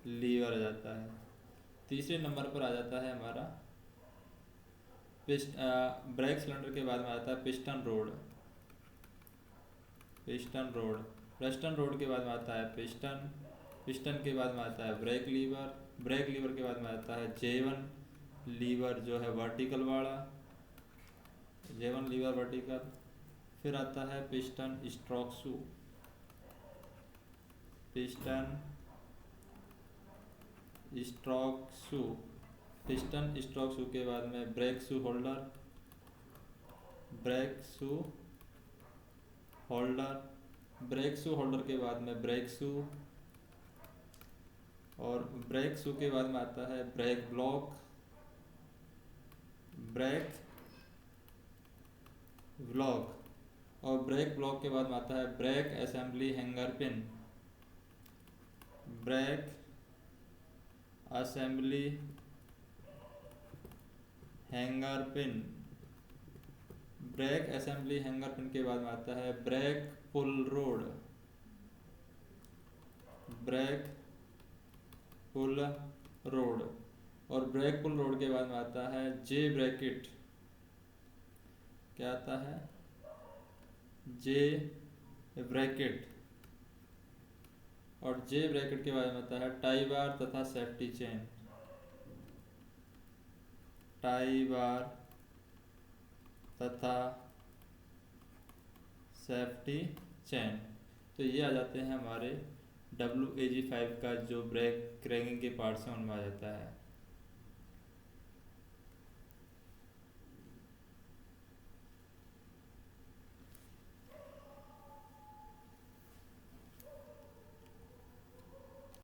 Speaker 1: लीवर आ जाता है। तीसरे नंबर पर आ जाता है हमारा ब्रेक सिलेंडर के बाद में आता है पिस्टन रोड, पिस्टन रोड के बाद में आता है पिस्टन के बाद में आता है ब्रेक लीवर के बाद में आता है J1 लीवर जो है वर्टिकल वाला, J1 लीवर वर्टिकल। फिर आता है पिस्टन स्ट्रोक शू के बाद में ब्रेक शू होल्डर के बाद में ब्रेक शू, और ब्रेक शू के बाद में आता है ब्रेक ब्लॉक और ब्रेक ब्लॉक के बाद में आता है brake assembly hanger pin, brake assembly hanger pin के बाद में आता है ब्रेक पुल रोड, और ब्रेक पुल रोड के बाद में आता है J ब्रैकेट, क्या आता है J ब्रैकेट, और J ब्रैकेट के बाद में आता है टाई बार तथा सेफ्टी चेन। तो ये आ जाते हैं हमारे WAG-5 का जो ब्रेक रैगिंग के पार्ट्स हैं उनमें आ जाता है।